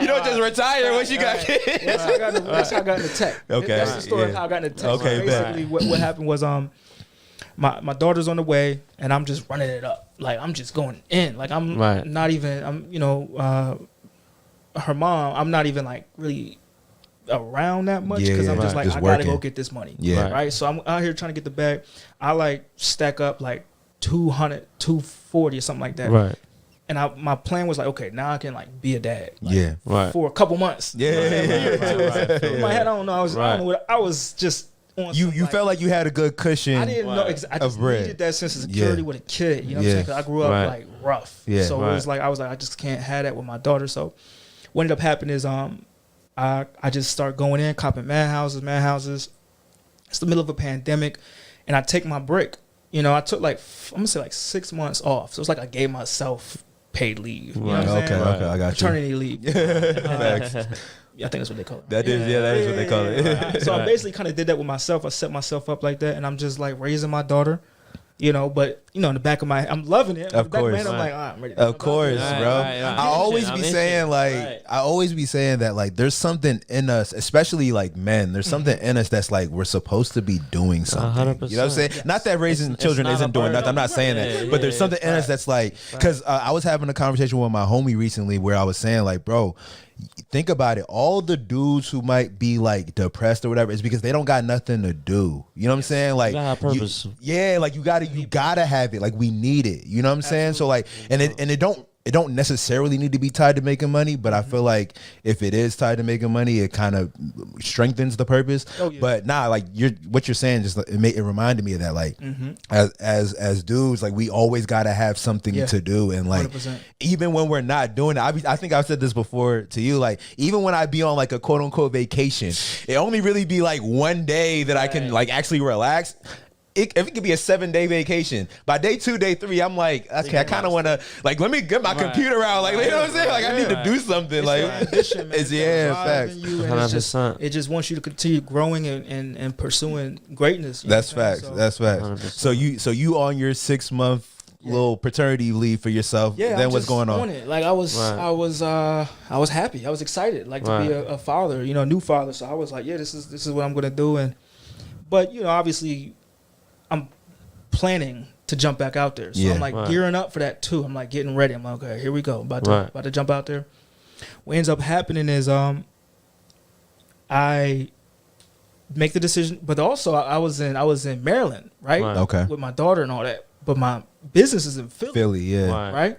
Speaker 2: You don't just retire once you got kids.
Speaker 4: That's how I got into tech.
Speaker 2: Okay,
Speaker 4: that's the story of how I got into tech.
Speaker 2: Okay,
Speaker 4: so basically what happened was my daughter's on the way and I'm just running it up. Like I'm just going in. Like I'm not even. Her mom, I'm not even like really around that much because I'm just like, I gotta go get this money. Yeah. Right. So I'm out here trying to get the bag. I like stack up like 200, 240 or something like that.
Speaker 3: Right.
Speaker 4: And my plan was like, okay, now I can like be a dad.
Speaker 2: Like,
Speaker 4: for a couple months.
Speaker 2: Yeah.
Speaker 4: In my head, I don't know. I was just on
Speaker 2: you felt like you had a good cushion.
Speaker 4: I didn't know. I just needed that sense of security with a kid. You know what I'm saying? Because I grew up like rough. Yeah. So it was like, I was like, I just can't have that with my daughter. So what ended up happening is I just start going in, copping mad houses. It's the middle of a pandemic, and I take my break. You know, I took like, I'm going to say like 6 months off. So it's like I gave myself paid leave. You know what I'm saying?
Speaker 2: Okay, I got
Speaker 4: Maternity leave. Yeah, I think that's what they call it.
Speaker 2: That is what they call it.
Speaker 4: So I basically kind of did that with myself. I set myself up like that, and I'm just like raising my daughter. You know, but you know, in the back of my head, I'm loving it.
Speaker 2: Of course,
Speaker 4: I'm like, I'm ready.
Speaker 2: Of course, bro. I always be saying that like there's something in us, especially like men. There's something in us that's like we're supposed to be doing something. 100%. You know what I'm saying? Yes. Not that raising children isn't doing nothing. I'm not saying that, but there's something in us that's like because I was having a conversation with my homie recently where I was saying like, bro, think about it. All the dudes who might be like depressed or whatever is because they don't got nothing to do. You know what I'm saying? Like,
Speaker 3: purpose.
Speaker 2: Like you gotta have it. Like we need it. You know what I'm saying? So like, and it don't necessarily need to be tied to making money, but I feel like if it is tied to making money, it kind of strengthens the purpose. But like what you're saying just it reminded me of that. Like as dudes, like we always gotta have something to do, and like 100%. Even when we're not doing it, I think I've said this before to you. Like even when I be on like a quote unquote vacation, it only really be like one day that I can like actually relax. If it could be a 7-day vacation, by day 2, day 3, I'm like, okay, I kind of want to, like, let me get my computer out. Like, you know what I'm saying? Like, I need to do something.
Speaker 4: It's
Speaker 2: like,
Speaker 4: ambition, man.
Speaker 2: It's facts.
Speaker 3: 100%.
Speaker 4: It just wants you to continue growing and pursuing greatness.
Speaker 2: That's facts. That's facts. 100%. So you on your 6-month little paternity leave for yourself.
Speaker 4: Yeah.
Speaker 2: Then what's going on?
Speaker 4: It. Like I was happy. I was excited, like to be a father, you know, a new father. So I was like, yeah, this is what I'm gonna do. But you know, obviously, I'm planning to jump back out there. So I'm like gearing up for that too. I'm like getting ready. I'm like, okay, here we go. About to jump out there. What ends up happening is I make the decision, but also I was in Maryland, right?
Speaker 2: Okay.
Speaker 4: With my daughter and all that. But my business is in Philly.
Speaker 2: Yeah.
Speaker 4: Right?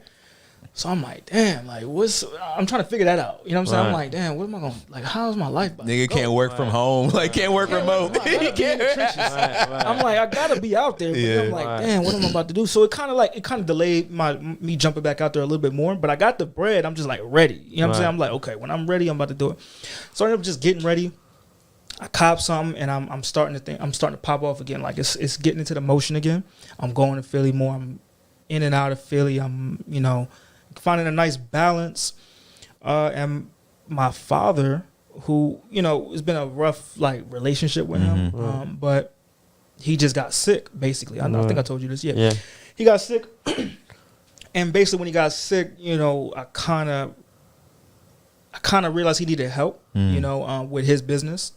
Speaker 4: So I'm like, damn, like I'm trying to figure that out. You know what I'm saying? I'm like, damn, what am I going to, like, how's my life about
Speaker 2: Nigga can't work from home. Like, can't work remote.
Speaker 4: I'm like, I got to be out there. But I'm like, damn, what am I about to do? So it kind of delayed me jumping back out there a little bit more. But I got the bread. I'm just like ready. You know what I'm saying? I'm like, okay, when I'm ready, I'm about to do it. So I ended up just getting ready. I cop something and I'm starting to pop off again. Like it's getting into the motion again. I'm going to Philly more. I'm in and out of Philly. I'm, you know, finding a nice balance. And my father, who, you know, it's been a rough like relationship with him. But he just got sick, basically. I think I told you this. Yeah. He got sick. And basically when he got sick, you know, I kind of realized he needed help, you know, with his business.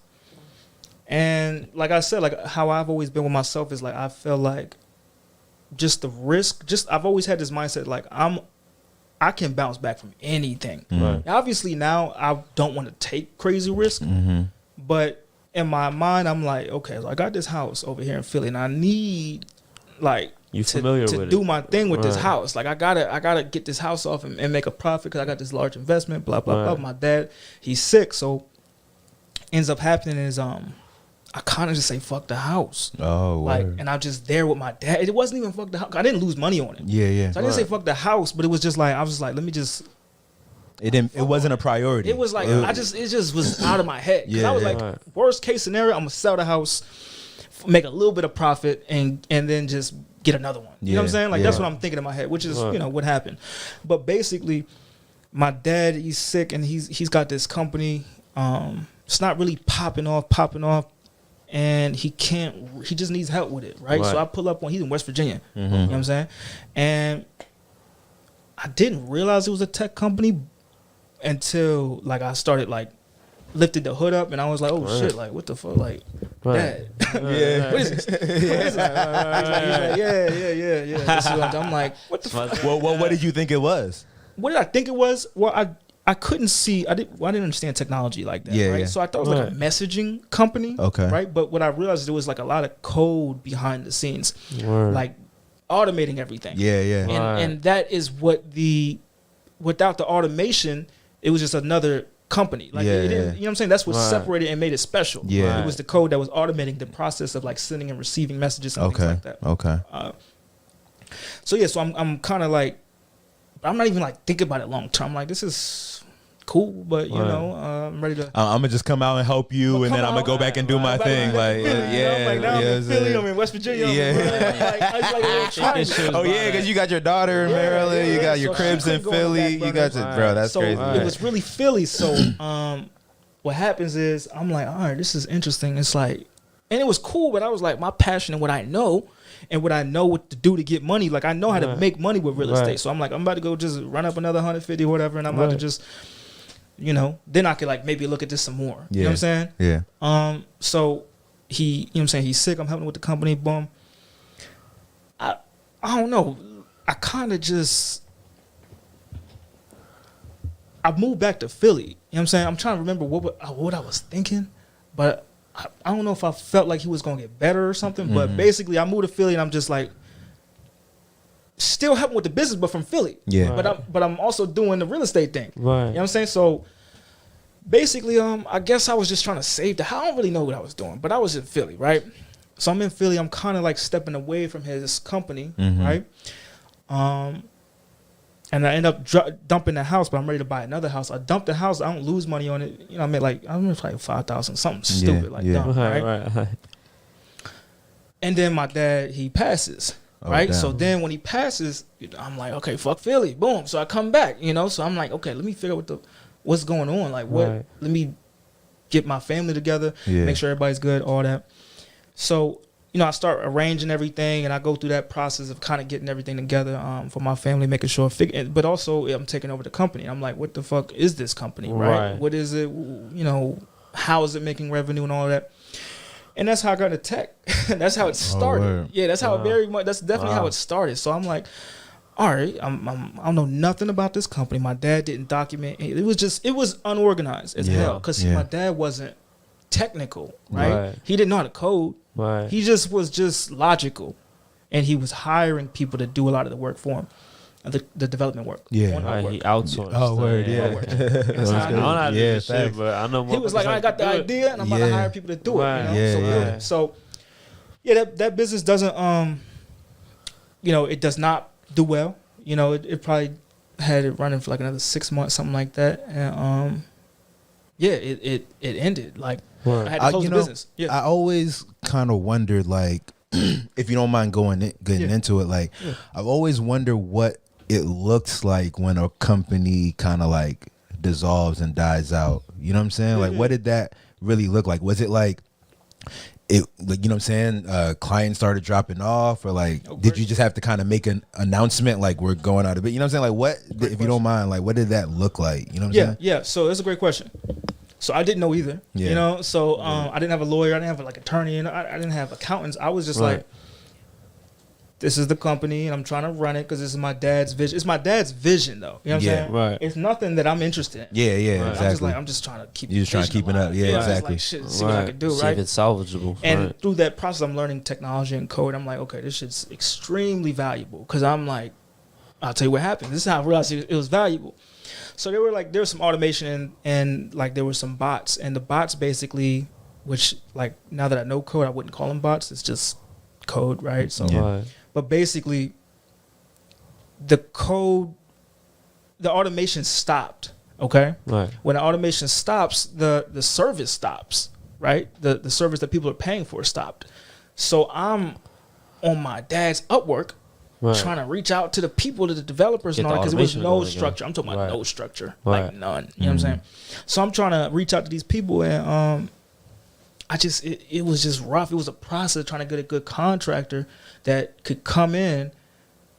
Speaker 4: And like I said, like how I've always been with myself is like, I feel like just the risk, I've always had this mindset, like I can bounce back from anything. Right. Obviously now I don't want to take crazy risk, but in my mind, I'm like, okay, so I got this house over here in Philly and I need like to do my thing with this house. Like I gotta get this house off and make a profit because I got this large investment, blah, blah, blah. My dad, he's sick. So ends up happening is, I kind of just say fuck the house. Oh, like, word. And I'm just there with my dad. It wasn't even fuck the house. I didn't lose money on it. Yeah. So I didn't say fuck the house, but it was just like I was like, let me just.
Speaker 2: It wasn't a priority.
Speaker 4: It was like it just was out of my head. Because I was like, worst case scenario, I'm gonna sell the house, make a little bit of profit, and then just get another one. You know what I'm saying? Like that's what I'm thinking in my head, which is you know what happened. But basically, my dad, he's sick and he's got this company. It's not really popping off. And he just needs help with it, right? So I pull up he's in West Virginia, you know what I'm saying? And I didn't realize it was a tech company until like I started like lifted the hood up and I was like, oh shit, like what the fuck, like Dad, what is this? He's like, yeah. This is what I'm like, what the fuck?
Speaker 2: Well, what did you think it was?
Speaker 4: What did I think it was? Well, I couldn't see. I didn't understand technology like that. Right. Yeah. So I thought it was like a messaging company. Okay. Right. But what I realized, there was like a lot of code behind the scenes, like automating everything. Yeah. And that is without the automation, it was just another company. Like it didn't, you know what I'm saying? That's what separated and made it special. Yeah. It was the code that was automating the process of like sending and receiving messages and things like that. Okay. So I'm kind of like, I'm not even like thinking about it long term. Like this is cool, but you know, I'm ready to.
Speaker 2: I'm gonna just come out and help you, and then I'm gonna go back and do my thing. Like,
Speaker 4: like now I'm in Philly, I'm in West Virginia.
Speaker 2: Oh yeah, because you got your daughter in Maryland, you got your cribs in Philly, you got your bro. That's crazy.
Speaker 4: It was really Philly. So, what happens is I'm like, all right, this is interesting. It's like, and it was cool, but I was like, my passion and what I know. And what I know what to do to get money, like I know how to make money with real estate. So I'm like, I'm about to go just run up another 150 or whatever, and I'm about to just, you know, then I could like maybe look at this some more. You know what I'm saying? Yeah. So he, you know what I'm saying, he's sick. I'm helping with the company. Boom. I don't know. I kind of just, I moved back to Philly. You know what I'm saying? I'm trying to remember what I was thinking, but I don't know if I felt like he was going to get better or something, but basically I moved to Philly and I'm just like still helping with the business, but from Philly. Yeah. But I'm also doing the real estate thing. Right. You know what I'm saying? So basically, I guess I was just trying to save the house. I don't really know what I was doing, but I was in Philly, right? So I'm in Philly. I'm kind of like stepping away from his company, right? And I end up dumping the house, but I'm ready to buy another house. I dump the house. I don't lose money on it. You know, I made like $5,000, something stupid dumb, right? And then my dad, he passes, right? Damn. So then when he passes, I'm like, okay, fuck Philly, boom. So I come back, you know. So I'm like, okay, let me figure out what's going on. Like, what? Let me get my family together, make sure everybody's good, all that. So, you know, I start arranging everything, and I go through that process of kind of getting everything together for my family, making sure, but also I'm taking over the company. I'm like, what the fuck is this company, right? What is it? You know, how is it making revenue and all that? And that's how I got into tech. That's how it started. That's how that's definitely how it started. So I'm like, all right, I don't know nothing about this company. My dad didn't document. It was unorganized as hell because my dad wasn't technical, right? He didn't know how to code. Right. He just was logical, and he was hiring people to do a lot of the work for him, the development work. Yeah,
Speaker 3: he outsourced.
Speaker 2: Oh, word, yeah.
Speaker 3: I don't know how to do this shit, but I know more.
Speaker 4: He was like, I got the idea, and I'm about to hire people to do it. You know? So that business doesn't, you know, it does not do well. You know, it probably had it running for like another 6 months, something like that, and it ended like. I had to close the business.
Speaker 2: I always kind of wondered, like, if you don't mind getting into it, like, I've always wondered what it looks like when a company kind of like dissolves and dies out. You know what I'm saying? Like, what did that really look like? Was it like it, like, you know what I'm saying? Clients started dropping off, or like, did you just have to kind of make an announcement like we're going out of it? You know what I'm saying? Like, what, if you don't mind, like, what did that look like? You know what I'm saying?
Speaker 4: Yeah. So that's a great question. So I didn't know either. You know, so I didn't have a lawyer. I didn't have like attorney, and I didn't have accountants. I was just like, this is the company, and I'm trying to run it because this is my dad's vision. It's my dad's vision, though. You know what I'm saying?
Speaker 3: Right.
Speaker 4: It's nothing that I'm interested in.
Speaker 2: Yeah, exactly.
Speaker 4: I'm just trying to keep.
Speaker 2: You're just trying to keep it up. Yeah, exactly.
Speaker 4: Like, shit, see what I can do,
Speaker 3: see
Speaker 4: right?
Speaker 3: if it's salvageable.
Speaker 4: And through that process, I'm learning technology and code. I'm like, okay, this shit's extremely valuable, because I'm like, I'll tell you what happened. This is how I realized it was valuable. So there was some automation and like there were some bots, and the bots basically, which like now that I know code, I wouldn't call them bots. It's just code, right? So, but basically, the automation stopped. Okay,
Speaker 3: right.
Speaker 4: When the automation stops, the service stops. Right, the service that people are paying for stopped. So I'm on my dad's Upwork. Right. Trying to reach out to the people, to the developers, and all that, because there was no structure. I'm talking about no structure, like none. You know what I'm saying? So I'm trying to reach out to these people, and it was just rough. It was a process trying to get a good contractor that could come in,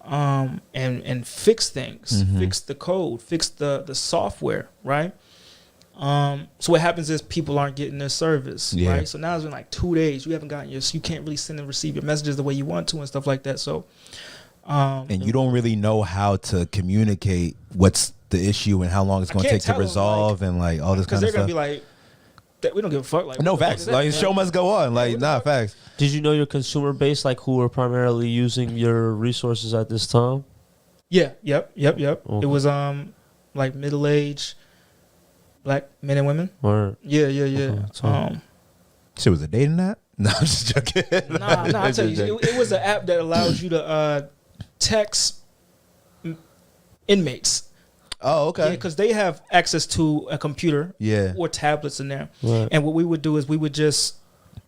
Speaker 4: and fix things, fix the code, fix the software, right? So what happens is people aren't getting their service, right? So now it's been like 2 days. You haven't gotten you can't really send and receive your messages the way you want to and stuff like that. So.
Speaker 2: And you don't really know how to communicate what's the issue and how long it's going to take to resolve, and like all this kind of stuff. Because they're going to be like, we don't give a fuck. Like, no, facts. Like, show must go on. Like, facts.
Speaker 3: Did you know your consumer base, like, who were primarily using your resources at this time?
Speaker 4: Yeah. Yep. Okay. It was like middle-aged black men and women.
Speaker 3: Word.
Speaker 4: Yeah.
Speaker 3: Okay,
Speaker 2: so was it dating app? No, I'm just joking.
Speaker 4: Nah, I tell you, it was an app that allows you to text inmates.
Speaker 2: Oh, okay.
Speaker 4: Yeah, because they have access to a computer, or tablets in there. Right. And what we would do is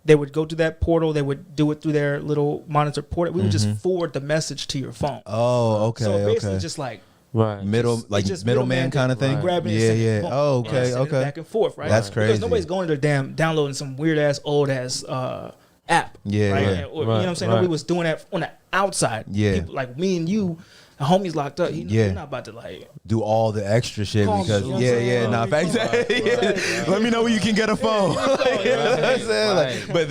Speaker 4: they would go to that portal. They would do it through their little monitor portal. We would just forward the message to your phone.
Speaker 2: Oh, okay.
Speaker 4: So basically, just like.
Speaker 3: Right.
Speaker 2: Middleman kind of thing.
Speaker 4: Grabbing it,
Speaker 2: Oh, okay.
Speaker 4: Back and forth, right?
Speaker 2: That's crazy.
Speaker 4: Because nobody's going to downloading some weird ass old ass app.
Speaker 2: Yeah.
Speaker 4: Right?
Speaker 2: Yeah.
Speaker 4: Or, you know what I'm saying? Nobody was doing that on the outside.
Speaker 2: Yeah.
Speaker 4: People like me and you, the homies locked up. You're not about to like
Speaker 2: do all the extra shit because facts. Let me know when you can get a phone. But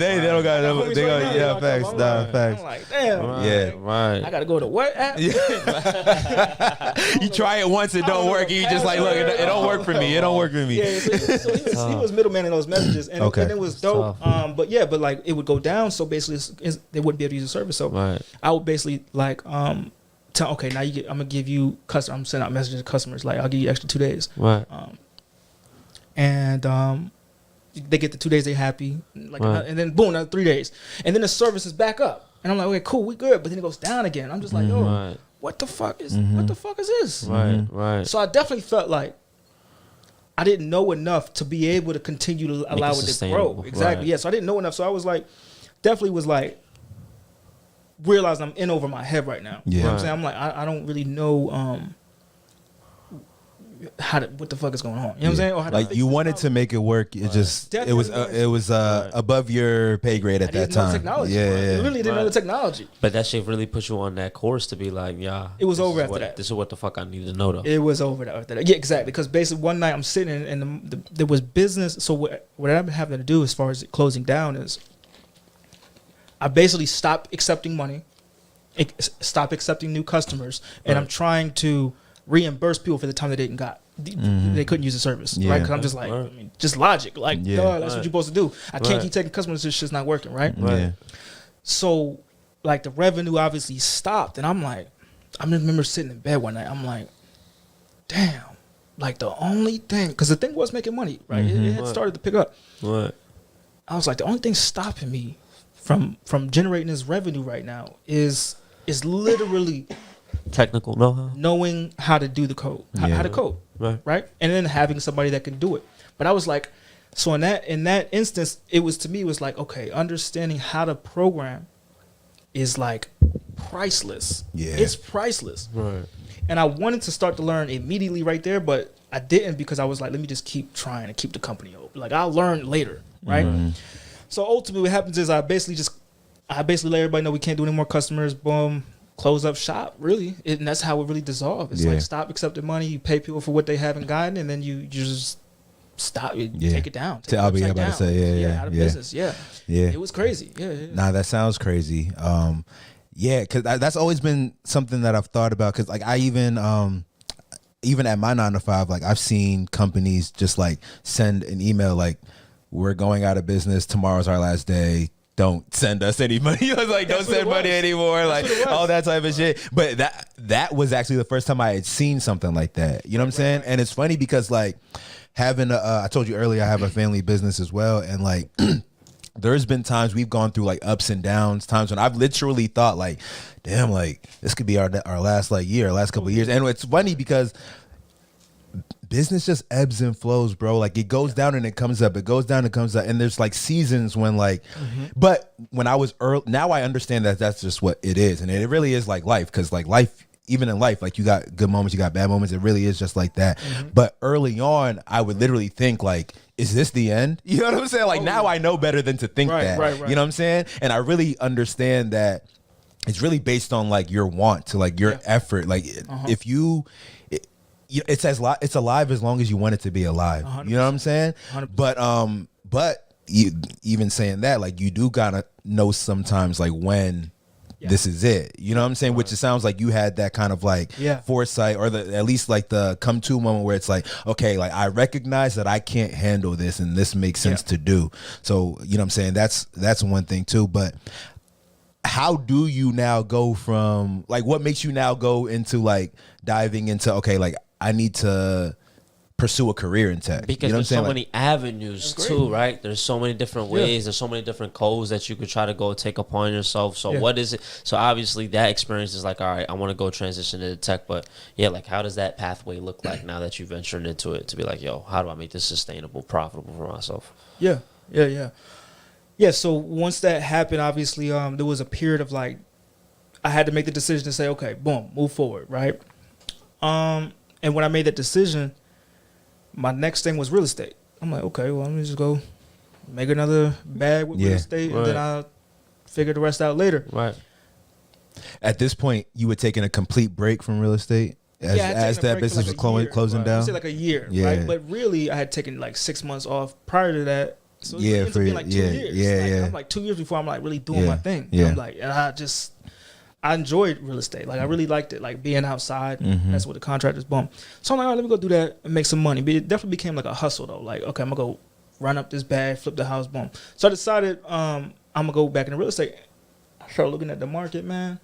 Speaker 2: they don't got they go facts. Facts.
Speaker 4: I'm like, damn.
Speaker 3: Right.
Speaker 4: I gotta go to what app?
Speaker 2: You try it once, it don't work. And you just like, look, it don't work for me. It don't work for me.
Speaker 4: Yeah. So he was middleman those messages, and it was dope. But like it would go down. So basically, they wouldn't be able to use the service. So I would basically like okay, now I'm gonna give you I'm sending out messages to customers like I'll give you extra 2 days.
Speaker 3: Right.
Speaker 4: They get the 2 days, they happy, like, and then boom, another 3 days, and then the service is back up, and I'm like, okay, cool, we good, but then it goes down again. I'm just like, yo, what the fuck is this?
Speaker 3: Right.
Speaker 4: So I definitely felt like I didn't know enough to be able to continue to allow it to grow. Exactly. Yeah. So I didn't know enough. So I was like, definitely was like. Realizing I'm in over my head right now. Yeah. You know what I'm saying? I'm like, I don't really know what the fuck is going on. You know what I'm saying? Or how
Speaker 2: like you wanted to make it work. It just it was above your pay grade at that time.
Speaker 4: Technology. Yeah. I really didn't know the technology.
Speaker 3: But that shit really put you on that course to be like,
Speaker 4: it was over after that.
Speaker 3: This is what the fuck I need to know though.
Speaker 4: It was over after that. Yeah, exactly. Because basically one night I'm sitting and there was business. So what I've been having to do as far as closing down is I basically stopped accepting money, stopped accepting new customers, and I'm trying to reimburse people for the time they didn't got. They couldn't use the service, right? Because I'm just like, I mean, just logic. Like, that's what you're supposed to do. I can't keep taking customers. This shit's not working, right?
Speaker 2: Yeah.
Speaker 4: So, like, the revenue obviously stopped, and I'm like, I remember sitting in bed one night. I'm like, damn. Like, the only thing, because the thing was making money, right? It had started to pick up.
Speaker 3: Right.
Speaker 4: I was like, the only thing stopping me from generating this revenue right now is literally
Speaker 3: technical know-how,
Speaker 4: knowing how to do the code, how to code, right, and then having somebody that can do it. But I was like, so in that instance, it was like, okay, understanding how to program is like priceless. Yeah, it's priceless.
Speaker 3: Right.
Speaker 4: And I wanted to start to learn immediately right there, but I didn't because I was like, let me just keep trying to keep the company open. Like, I'll learn later, right? So ultimately what happens is I basically let everybody know we can't do any more customers. Boom. Close up shop, really. And that's how it really dissolved. It's like, stop accepting money. You pay people for what they haven't gotten, and then you just stop it, take it down.
Speaker 2: I'll be about to say,
Speaker 4: out of business. Yeah. It was crazy. Yeah.
Speaker 2: Nah, that sounds crazy. Yeah, because that's always been something that I've thought about. Because like I even at my 9 to 5, like I've seen companies just like send an email like, we're going out of business. Tomorrow's our last day. Don't send us any money. I was like, don't send money anymore. Like all that type of shit. But that was actually the first time I had seen something like that. You know what I'm saying? And it's funny because like having I told you earlier, I have a family business as well. And like, there's been times we've gone through like ups and downs, times when I've literally thought like, damn, like this could be our last like year, last couple of years. And it's funny because business just ebbs and flows, bro. Like it goes down and it comes up. It goes down and it comes up. And there's like seasons when like, but when I was early, now I understand that that's just what it is. And it really is like life. Cause like life, even in life, like you got good moments, you got bad moments. It really is just like that. But early on, I would literally think like, is this the end? You know what I'm saying? Like now I know better than to think that, you know what I'm saying? And I really understand that it's really based on like your want to like your effort. Like if you, it's alive as long as you want it to be alive. 100%. You know what I'm saying? 100%. But even saying that, like you do gotta know sometimes like when this is it. You know what I'm saying? Which it sounds like you had that kind of like foresight, or at least like the come to moment where it's like, okay, like I recognize that I can't handle this and this makes sense to do. So you know what I'm saying? That's one thing too. But how do you now go from like, what makes you now go into like diving into, okay, like I need to pursue a career in tech?
Speaker 3: Because
Speaker 2: you know
Speaker 3: there's so many avenues too, right? There's so many different ways. There's so many different codes that you could try to go take upon yourself. So what is it? So obviously that experience is like, all right, I want to go transition into tech, but like how does that pathway look like now that you've ventured into it to be like, yo, how do I make this sustainable, profitable for myself?
Speaker 4: Yeah. So once that happened, obviously, there was a period of like, I had to make the decision to say, okay, boom, move forward, right? And when I made that decision, my next thing was real estate. I'm like, okay, well, let me just go make another bag with real estate, and then I'll figure the rest out later.
Speaker 3: Right.
Speaker 2: At this point, you were taking a complete break from real estate as that business was closing down?
Speaker 4: I say like a year, right? But really, I had taken like 6 months off prior to that. So it ended up being like 2 years. I'm like 2 years before I'm like really doing my thing. I'm like, and I enjoyed real estate. Like I really liked it, like being outside. That's what the contractors bump. So I'm like, all right, let me go do that and make some money. But it definitely became like a hustle though. Like, okay, I'm gonna go run up this bag, flip the house, boom. So I decided I'm gonna go back into real estate. I started looking at the market, man.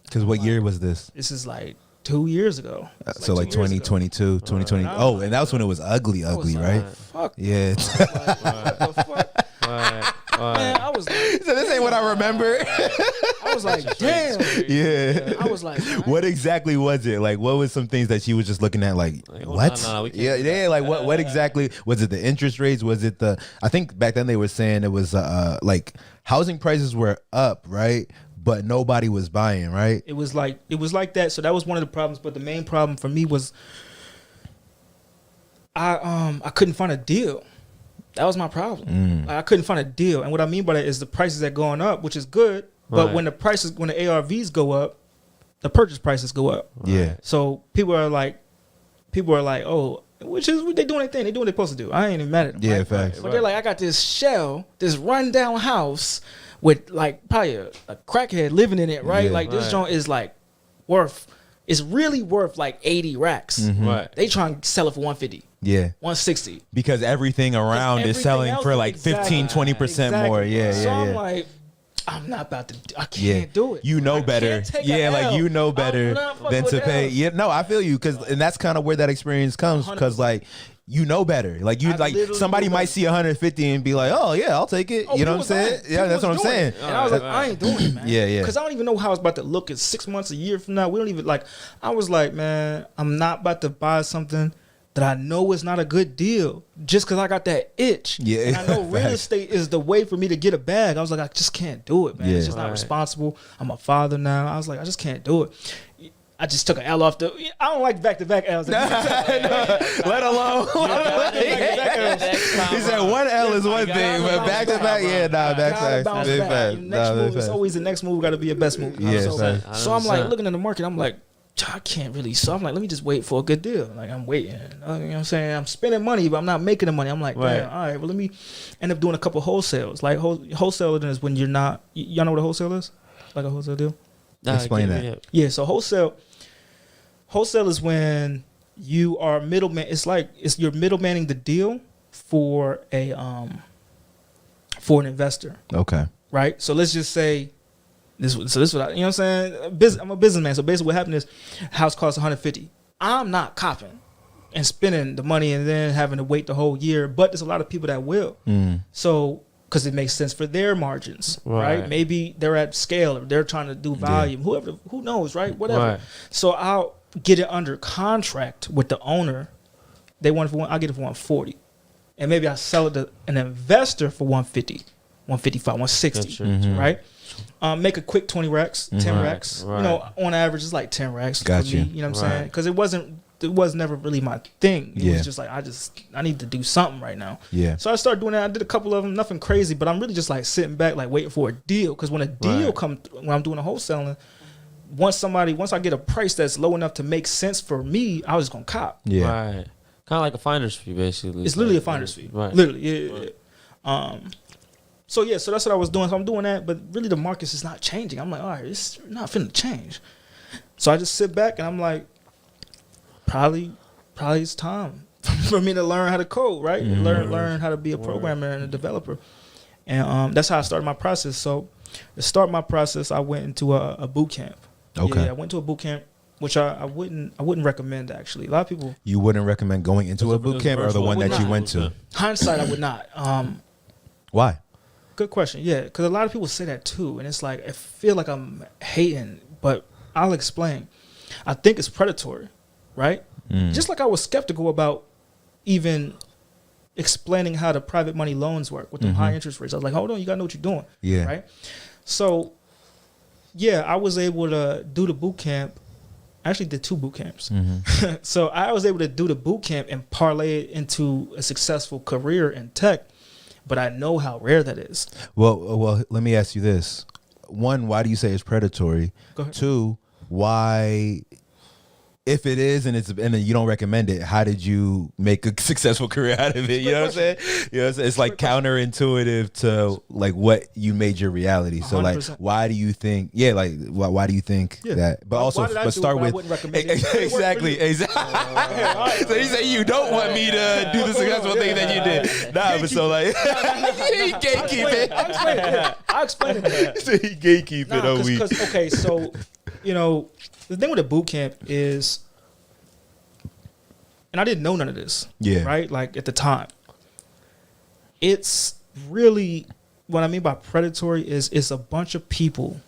Speaker 2: Because what year was this?
Speaker 4: This is like 2 years ago.
Speaker 2: So like 2022, 2020. Oh, and that was when it was ugly, right?
Speaker 4: Fuck.
Speaker 2: Yeah.
Speaker 4: What the fuck? Man, I was like,
Speaker 2: so this ain't what I remember.
Speaker 4: I was like, damn.
Speaker 2: Yeah.
Speaker 4: I was like,
Speaker 2: what exactly was it? Like, what was some things that she was just looking at? Like what?
Speaker 3: No,
Speaker 2: Like what exactly was it? The interest rates? Was it I think back then they were saying it was like housing prices were up, right? But nobody was buying, right?
Speaker 4: It was like that. So that was one of the problems. But the main problem for me was I couldnn find a deal. That was my problem. Like, I couldn't find a deal. And what I mean by that is the prices are going up, which is good. But when the ARVs go up, the purchase prices go up.
Speaker 2: Yeah.
Speaker 4: So people are like, oh, which is what they doing their thing. They doing what they're supposed to do. I ain't even mad at them.
Speaker 2: Yeah,
Speaker 4: right?
Speaker 2: facts.
Speaker 4: But they're like, I got this shell, this rundown house with like probably a crackhead living in it, right?
Speaker 2: Yeah.
Speaker 4: Like this joint is like it's really worth like 80 racks.
Speaker 3: Right.
Speaker 4: They try and sell it for 150.
Speaker 2: Yeah.
Speaker 4: 160.
Speaker 2: Because everything around is selling for like 15-20% more. Yeah,
Speaker 4: so I'm like, I'm not about to. I can't do it.
Speaker 2: You know better. Yeah, like you know better than to pay. Yeah, no, I feel you and that's kind of where that experience comes because like you know better. Like you like somebody might see 150 and be like, oh yeah, I'll take it. You know what I'm saying? Yeah, that's what I'm saying.
Speaker 4: And I was like, I ain't doing it, man.
Speaker 2: Yeah.
Speaker 4: Because I don't even know how it's about to look in 6 months, a year from now. We don't even like. I was like, man, I'm not about to buy something that I know is not a good deal just because I got that itch.
Speaker 2: Yeah.
Speaker 4: And I know real estate is the way for me to get a bag. I was like, I just can't do it, man. It's just not responsible. I'm a father now. I was like, I just can't do it. I just took an L off the. I don't like back-to-back L's.
Speaker 2: Let alone. He said one L is one thing, but back-to-back, back-to-back.
Speaker 4: Next move is always the next move. Got to be a best move. So I'm like looking in the market. I'm like, I can't really. So I'm like, let me just wait for a good deal. Like I'm waiting. You know what I'm saying? I'm spending money, but I'm not making the money. I'm like, damn, all right, well, let me end up doing a couple wholesales. Like wholesaling is when you're not. Y'all know what a wholesale is? Like a wholesale deal?
Speaker 2: Explain that.
Speaker 4: Yeah, so wholesale is when you are middleman. It's you're middlemaning the deal for an investor.
Speaker 2: Okay.
Speaker 4: Right? So let's just say this what I, you know what I'm saying? I'm a businessman. So basically what happened is house costs $150. I'm not copping and spending the money and then having to wait the whole year, but there's a lot of people that will. So because it makes sense for their margins, right? Maybe they're at scale or they're trying to do volume. Who knows, right? Whatever. Right. So I'll get it under contract with the owner. They want it for I'll get it for $140, and maybe I sell it to an investor for $150, $155, $160, right? Make a quick 20 racks, 10 racks. Right. You know, on average, it's like 10 racks for me. You know what I'm saying? Because it was never really my thing. It was just like I need to do something right now. Yeah. So I started doing that. I did a couple of them, nothing crazy, but I'm really just like sitting back, like waiting for a deal. Because when a deal comes, when I'm doing a wholesaling, once I get a price that's low enough to make sense for me, I was just gonna cop.
Speaker 3: Yeah. Right. Kind of like a finder's fee, basically.
Speaker 4: It's literally a finder's fee. Right. Literally. Yeah. So that's what I was doing. So I'm doing that, but really the market's is not changing. I'm like, all right, it's not finna change. So I just sit back and I'm like, probably it's time for me to learn how to code, right? Learn how to be a programmer and a developer. And that's how I started my process. So to start my process, I went into a boot camp. Okay. Yeah, I went to a boot camp, which I wouldn't recommend actually. A lot of people.
Speaker 2: You wouldn't recommend going into a boot camp or the one that you went to?
Speaker 4: Hindsight, I would not.
Speaker 2: Why?
Speaker 4: Good question. Yeah, because a lot of people say that too, and it's like I feel like I'm hating, but I'll explain. I think it's predatory, right? Just like I was skeptical about even explaining how the private money loans work with the high interest rates. I was like, hold on, you gotta know what you're doing. Yeah. Right. So, yeah, I was able to do the boot camp. I actually did 2 boot camps. So I was able to do the boot camp and parlay it into a successful career in tech. But I know how rare that is.
Speaker 2: Well, let me ask you this. 1, why do you say it's predatory? 2, why, if it is and you don't recommend it, how did you make a successful career out of it? You know what I'm saying? You know, it's like counterintuitive to like what you made your reality. So 100%. Like, why do you think? Yeah, like why do you think that? But also, but start with exactly. So you say you don't want me to do the successful thing that you did. Nah, but so like he gatekeep it.
Speaker 4: I'll explain it.
Speaker 2: So he gatekeep it all week.
Speaker 4: Okay, so you know. The thing with the boot camp is, and I didn't know none of this, right? Like at the time, it's really what I mean by predatory is it's a bunch of people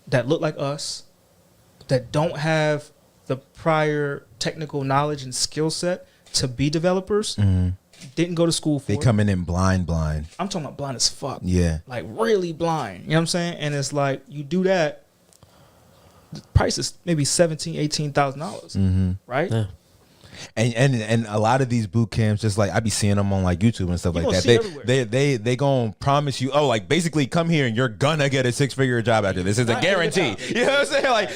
Speaker 4: that look like us that don't have the prior technical knowledge and skill set to be developers. Didn't go to school for
Speaker 2: it. They coming in blind.
Speaker 4: I'm talking about blind as fuck.
Speaker 2: Yeah,
Speaker 4: like really blind. You know what I'm saying? And it's like you do that. The price is maybe $17,000, $18,000, right? Yeah.
Speaker 2: And a lot of these boot camps, just like I be seeing them on like YouTube and stuff like that. They gonna promise you, oh, like basically come here and you're gonna get a 6-figure job after this. It's a guarantee. You know what I'm saying? Like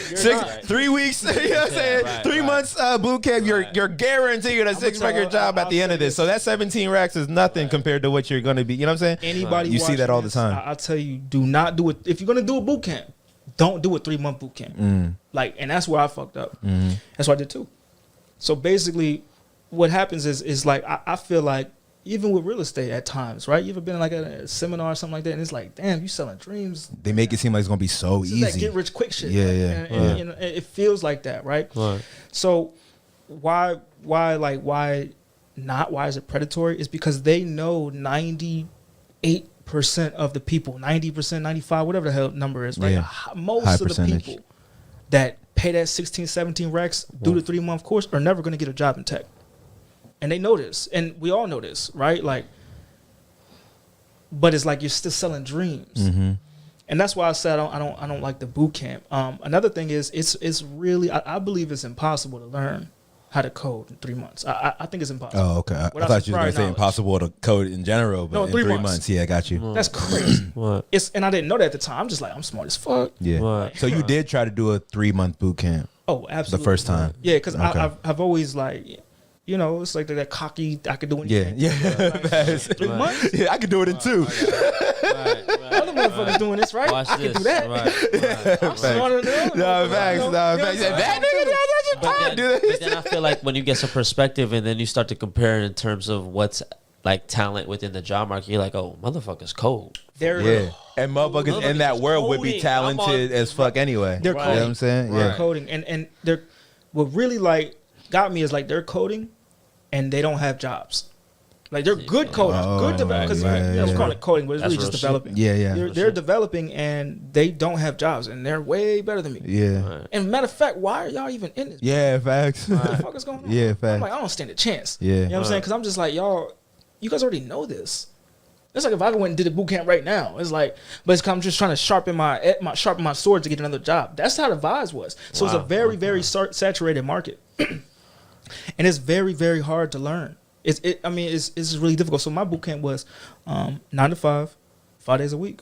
Speaker 2: 3 weeks. You know what I'm saying? 3 months boot camp. You're guaranteed a 6-figure job at the end of this. So that 17 racks is nothing compared to what you're gonna be. You know what I'm saying?
Speaker 4: Anybody
Speaker 2: you see that all the time.
Speaker 4: I'll tell you, do not do it if you're gonna do a boot camp. Don't do a 3-month boot camp. Like, and that's where I fucked up. That's what I did too. So basically, what happens is like I feel like even with real estate at times, right? You ever been like at a seminar or something like that, and it's like, damn, you selling dreams.
Speaker 2: They make it seem like it's gonna be so easy.
Speaker 4: That get rich quick shit. Yeah. And you know, it feels like that, right? So why is it predatory? Is because they know 98% of the people, 90%, 95%, whatever the hell number is, right? Most of the people that pay that 16, 17 racks, do the 3-month course, are never going to get a job in tech. And they know this. And we all know this, right? Like, but it's like you're still selling dreams. And that's why I said I don't like the boot camp. Another thing is it's really I believe it's impossible to learn how to code in 3 months. I think it's impossible.
Speaker 2: Oh, okay. I thought you were going to say impossible to code in general, but in 3 months. Yeah, I got you.
Speaker 4: That's crazy. And I didn't know that at the time. I'm just like, I'm smart as fuck.
Speaker 2: Yeah. So you did try to do a 3-month boot camp.
Speaker 4: Oh, absolutely.
Speaker 2: The first time.
Speaker 4: Yeah, because I've always like, you know, it's like that cocky, I could do anything.
Speaker 2: Yeah.
Speaker 4: Like, 3 months?
Speaker 2: Yeah, I could do it in 2.
Speaker 4: Other motherfuckers doing this, right?
Speaker 3: Watch
Speaker 4: I can do that.
Speaker 3: Right.
Speaker 4: I'm smarter than them.
Speaker 2: No, facts. That nigga,
Speaker 3: but then I feel like when you get some perspective and then you start to compare it in terms of what's like talent within the job market, you're like, oh, motherfuckers cold.
Speaker 2: And motherfuckers in that world would be talented as fuck anyway.
Speaker 4: They're coding.
Speaker 2: You know what I'm saying?
Speaker 4: They're coding. And they're, what really like got me is like they're coding and they don't have jobs. Like they're good coders, good developers. Because call it coding, but it's really just developing. They're developing and they don't have jobs, and they're way better than me.
Speaker 2: Yeah.
Speaker 4: And matter of fact, why are y'all even in this?
Speaker 2: Yeah, facts.
Speaker 4: What the fuck is going on?
Speaker 2: Yeah, facts.
Speaker 4: I'm like, I don't stand a chance.
Speaker 2: Yeah.
Speaker 4: You know what I'm saying? Because I'm just like, y'all, you guys already know this. It's like if I went and did a boot camp right now, it's like, but it's I'm just trying to sharpen my sword to get another job. That's how the vibes was. So it's a very, very saturated market, and it's very, very hard to learn. It's really difficult. So my boot camp was 9 to 5, 5 days a week.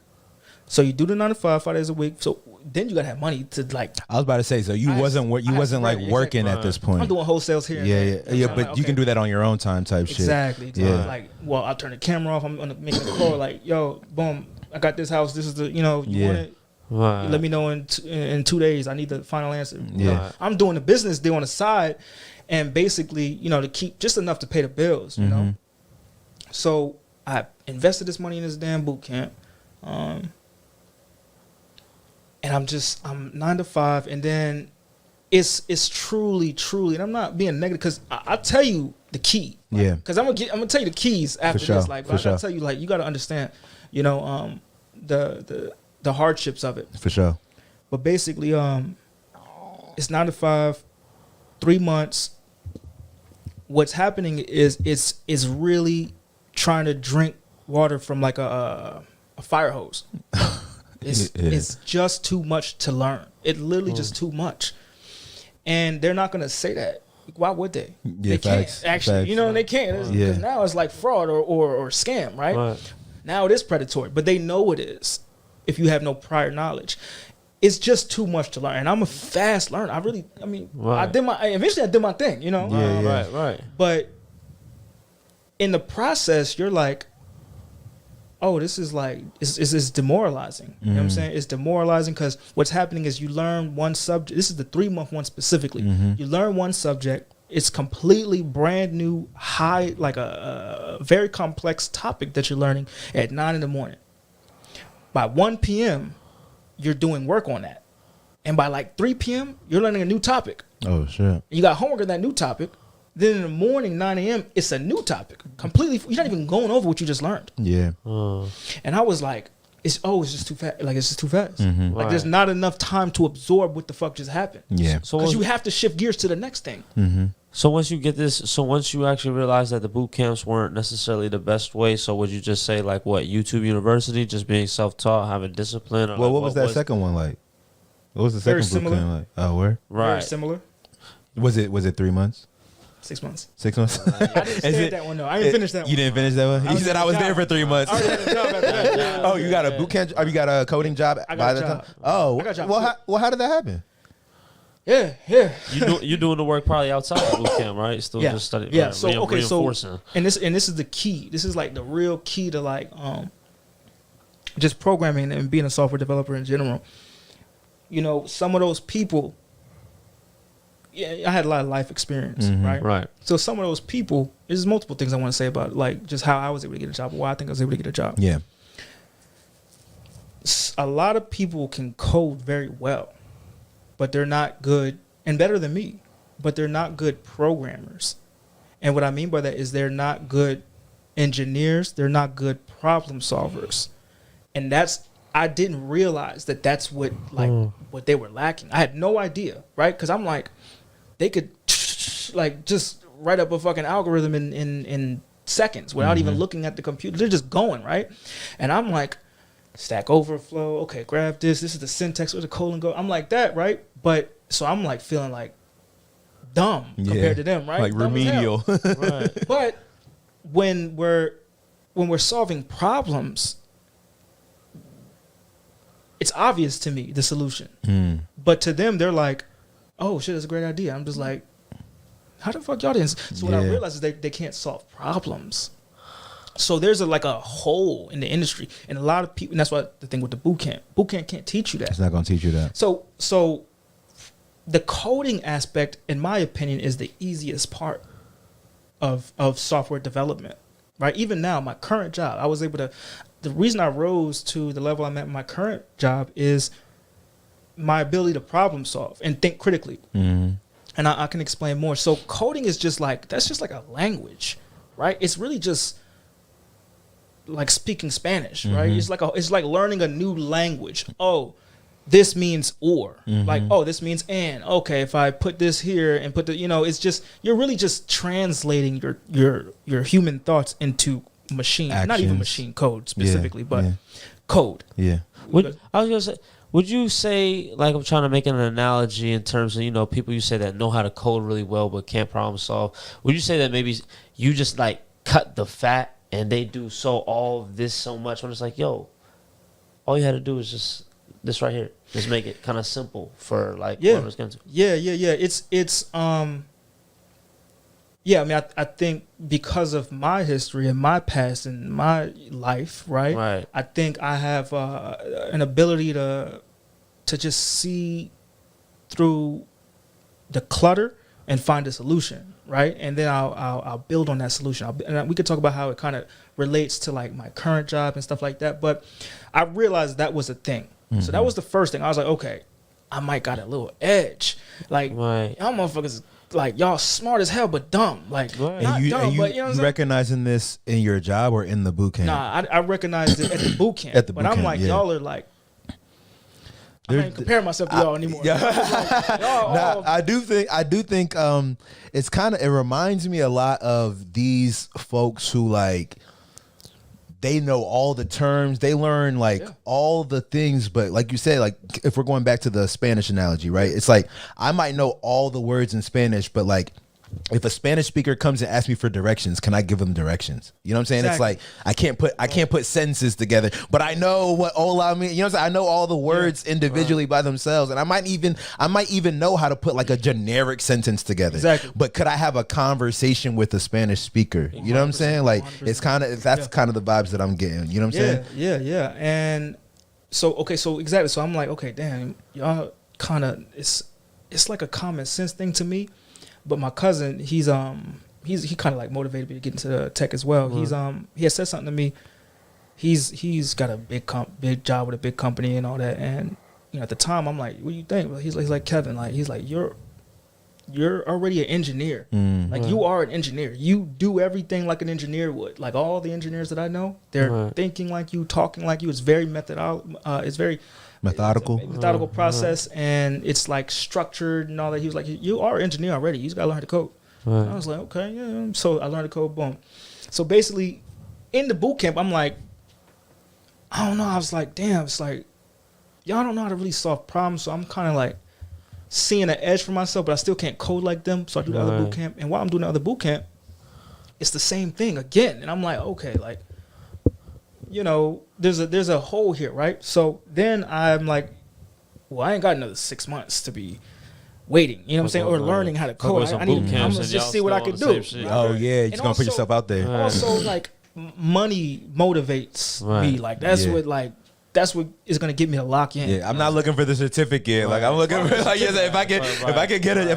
Speaker 4: So you do the 9 to 5, 5 days a week. So then you gotta have money to like.
Speaker 2: I was about to say, so you wasn't like working at this point.
Speaker 4: I'm doing wholesales here.
Speaker 2: Yeah. But like, you can do that on your own time, type shit.
Speaker 4: Exactly. Like, well, I'll turn the camera off. I'm gonna make a call. Like, yo, boom, I got this house. This is the, you want it. Right. Let me know in 2 days. I need the final answer. I'm doing the business deal on the side. And basically, to keep just enough to pay the bills, you know. So I invested this money in this damn boot camp, and I'm 9 to 5, and then it's truly, and I'm not being negative because I tell you the key, because I'm gonna tell you the keys after this, like, I gotta tell you, like, you gotta understand, the hardships of it
Speaker 2: for sure.
Speaker 4: But basically, it's 9 to 5, 3 months. What's happening is really trying to drink water from like a fire hose. It's just too much to learn. It literally just too much. And they're not gonna say that. Why would they? They can't actually. They can't. Because now it's like fraud or scam, right? Now it is predatory, but they know it is if you have no prior knowledge. It's just too much to learn, and I'm a fast learner. Eventually I did my thing,
Speaker 3: Right.
Speaker 4: But in the process, you're like, oh, this is like, it's demoralizing. You know what I'm saying? It's demoralizing because what's happening is you learn one subject. This is the 3-month one specifically. You learn one subject. It's completely brand new, high, like a very complex topic that you're learning at 9 in the morning. By 1 p.m., you're doing work on that. And by like 3 p.m., you're learning a new topic.
Speaker 2: Oh, shit.
Speaker 4: You got homework on that new topic. Then in the morning, 9 a.m., it's a new topic. Completely, you're not even going over what you just learned.
Speaker 2: Yeah.
Speaker 4: And I was like, it's just too fast. Like, it's just too fast. Like, there's not enough time to absorb what the fuck just happened.
Speaker 2: Yeah.
Speaker 4: Because you have to shift gears to the next thing.
Speaker 3: So once you actually realize that the boot camps weren't necessarily the best way, so would you just say like what, YouTube University, just being self-taught, having discipline? Or
Speaker 2: well, what was that second one like? What was the second boot camp like? Oh, where?
Speaker 3: Right.
Speaker 4: Very similar.
Speaker 2: Was it 3 months?
Speaker 4: 6 months.
Speaker 2: 6 months?
Speaker 4: I didn't stay at that one though. I didn't finish that one.
Speaker 2: You didn't finish that one? You said I was there for 3 months.
Speaker 4: I already had a job after that.
Speaker 2: Oh, you got a boot camp? You got a coding job by the time? Oh,
Speaker 4: I got a job.
Speaker 2: Well, how did that happen?
Speaker 4: Yeah.
Speaker 3: You doing the work probably outside of boot camp, right? Still just studying.
Speaker 4: Yeah.
Speaker 3: Right?
Speaker 4: So
Speaker 3: reinforcing.
Speaker 4: And this is the key. This is like the real key to like just programming and being a software developer in general. Some of those people. Yeah, I had a lot of life experience, right?
Speaker 3: Right.
Speaker 4: So some of those people, there's multiple things I want to say about like just how I was able to get a job, or why I think I was able to get a job.
Speaker 2: Yeah.
Speaker 4: A lot of people can code very well, but they're not good, and better than me, but they're not good programmers. And what I mean by that is they're not good engineers. They're not good problem solvers. And I didn't realize that that's what they were lacking. I had no idea, right? Because I'm like, they could like just write up a fucking algorithm in seconds without even looking at the computer. They're just going, right? And I'm like, Stack Overflow. Okay, grab this. This is the syntax. Where's the colon go? I'm like that, right? But so I'm like feeling like dumb compared to them, right?
Speaker 2: Like
Speaker 4: dumb
Speaker 2: remedial.
Speaker 3: Right.
Speaker 4: But when we're solving problems, it's obvious to me the solution. But to them, they're like, "Oh shit, that's a great idea." I'm just like, "How the fuck y'all didn't?" So what I realized is they can't solve problems. So there's a hole in the industry, and a lot of people. And that's what the thing with the boot camp can't teach you that.
Speaker 2: It's not going to teach you that.
Speaker 4: So the coding aspect, in my opinion, is the easiest part of software development, right? Even now, my current job, I was able to. The reason I rose to the level I'm at in my current job is my ability to problem solve and think critically. And I can explain more. So coding is just that's just like a language, right? It's really just like speaking Spanish, right? It's like learning a new language. Oh, this means or. Like, oh, this means and. Okay, if I put this here and put the, it's just, you're really just translating your human thoughts into machine,
Speaker 2: actions.
Speaker 4: Not even machine code specifically, but code.
Speaker 2: Yeah.
Speaker 3: I was gonna say, would you say, like, I'm trying to make an analogy in terms of, people you say that know how to code really well but can't problem solve. Would you say that maybe you just like cut the fat and they do all of this so much when it's like, yo, all you had to do is just this right here. Just make it kind of simple for whoever's going to.
Speaker 4: Yeah. I mean, I think because of my history and my past and my life, right? I think I have an ability to just see through the clutter and find a solution, right? And then I'll build on that solution. And we could talk about how it kind of relates to like my current job and stuff like that. But I realized that was a thing. So that was the first thing. I was like, okay, I might got a little edge. Like, y'all motherfuckers, like, y'all smart as hell, but dumb. Like, not dumb, but you know what I'm saying?
Speaker 2: Recognizing this in your job or in the boot camp?
Speaker 4: Nah, I recognized it at the boot camp. But I'm like, y'all are like, I'm not even comparing myself to y'all anymore.
Speaker 2: I do think it reminds me a lot of these folks who like they know all the terms, they learn all the things, but like you said, like if we're going back to the Spanish analogy, right? It's like I might know all the words in Spanish, but like if a Spanish speaker comes and asks me for directions, can I give them directions? You know what I'm saying? Exactly. It's like I can't put sentences together, but I know what hola means. You know what I'm saying? I know all the words individually by themselves, and I might even know how to put like a generic sentence together.
Speaker 4: Exactly.
Speaker 2: But could I have a conversation with a Spanish speaker? You know what I'm saying? Like 100%. It's kind of the vibes that I'm getting. You know what I'm saying?
Speaker 4: Yeah. And so exactly. So I'm like, okay, damn, y'all kind of it's like a common sense thing to me. But my cousin, he kind of like motivated me to get into the tech as well. He had said something to me. He's got a big job with a big company and all that. And at the time, I'm like, what do you think? Well, he's like Kevin, like he's like you're already an engineer. You are an engineer. You do everything like an engineer would. Like all the engineers that I know, they're thinking like you, talking like you. It's very methodical process, and it's like structured and all that. He was like, you are an engineer already, you just gotta learn how to code. I was like, okay, yeah. So I learned to code, boom. So basically in the boot camp, I'm like, I don't know, I was like, damn, it's like y'all don't know how to really solve problems. So I'm kind of like seeing an edge for myself, but I still can't code like them. So I do the other boot camp, and while I'm doing the other boot camp, it's the same thing again. And I'm like, okay, like, there's a hole here, right? So then I'm like, well, I ain't got another 6 months to be waiting, you know what I'm saying, or learning how to code. I'm gonna just see what I can do.
Speaker 2: Oh yeah, you're just gonna put yourself out there.
Speaker 4: Also, like, money motivates me. Like that's what is gonna get me to lock in.
Speaker 2: Yeah, I'm not looking for the certificate. Like I'm looking for like if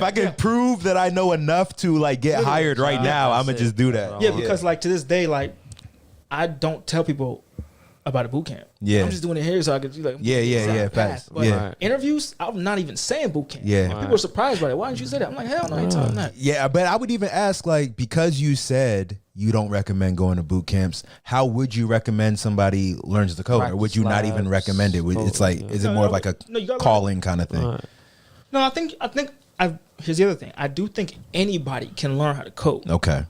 Speaker 2: I can prove that I know enough to like get hired right now, I'm gonna just do that.
Speaker 4: Yeah, because like to this day, like I don't tell people about a boot camp. Yeah, I'm just doing it here so I could like
Speaker 2: fast.
Speaker 4: But interviews, I'm not even saying boot camp. Yeah, and people are surprised by it. Why didn't you say that? I'm like, hell no, I ain't telling that.
Speaker 2: Yeah, but I would even ask, like, because you said you don't recommend going to boot camps, how would you recommend somebody learns the code, or would you not even recommend it? It's like, is it more of like a calling kind of thing?
Speaker 4: No, I think here's the other thing. I do think anybody can learn how to code.
Speaker 2: Okay.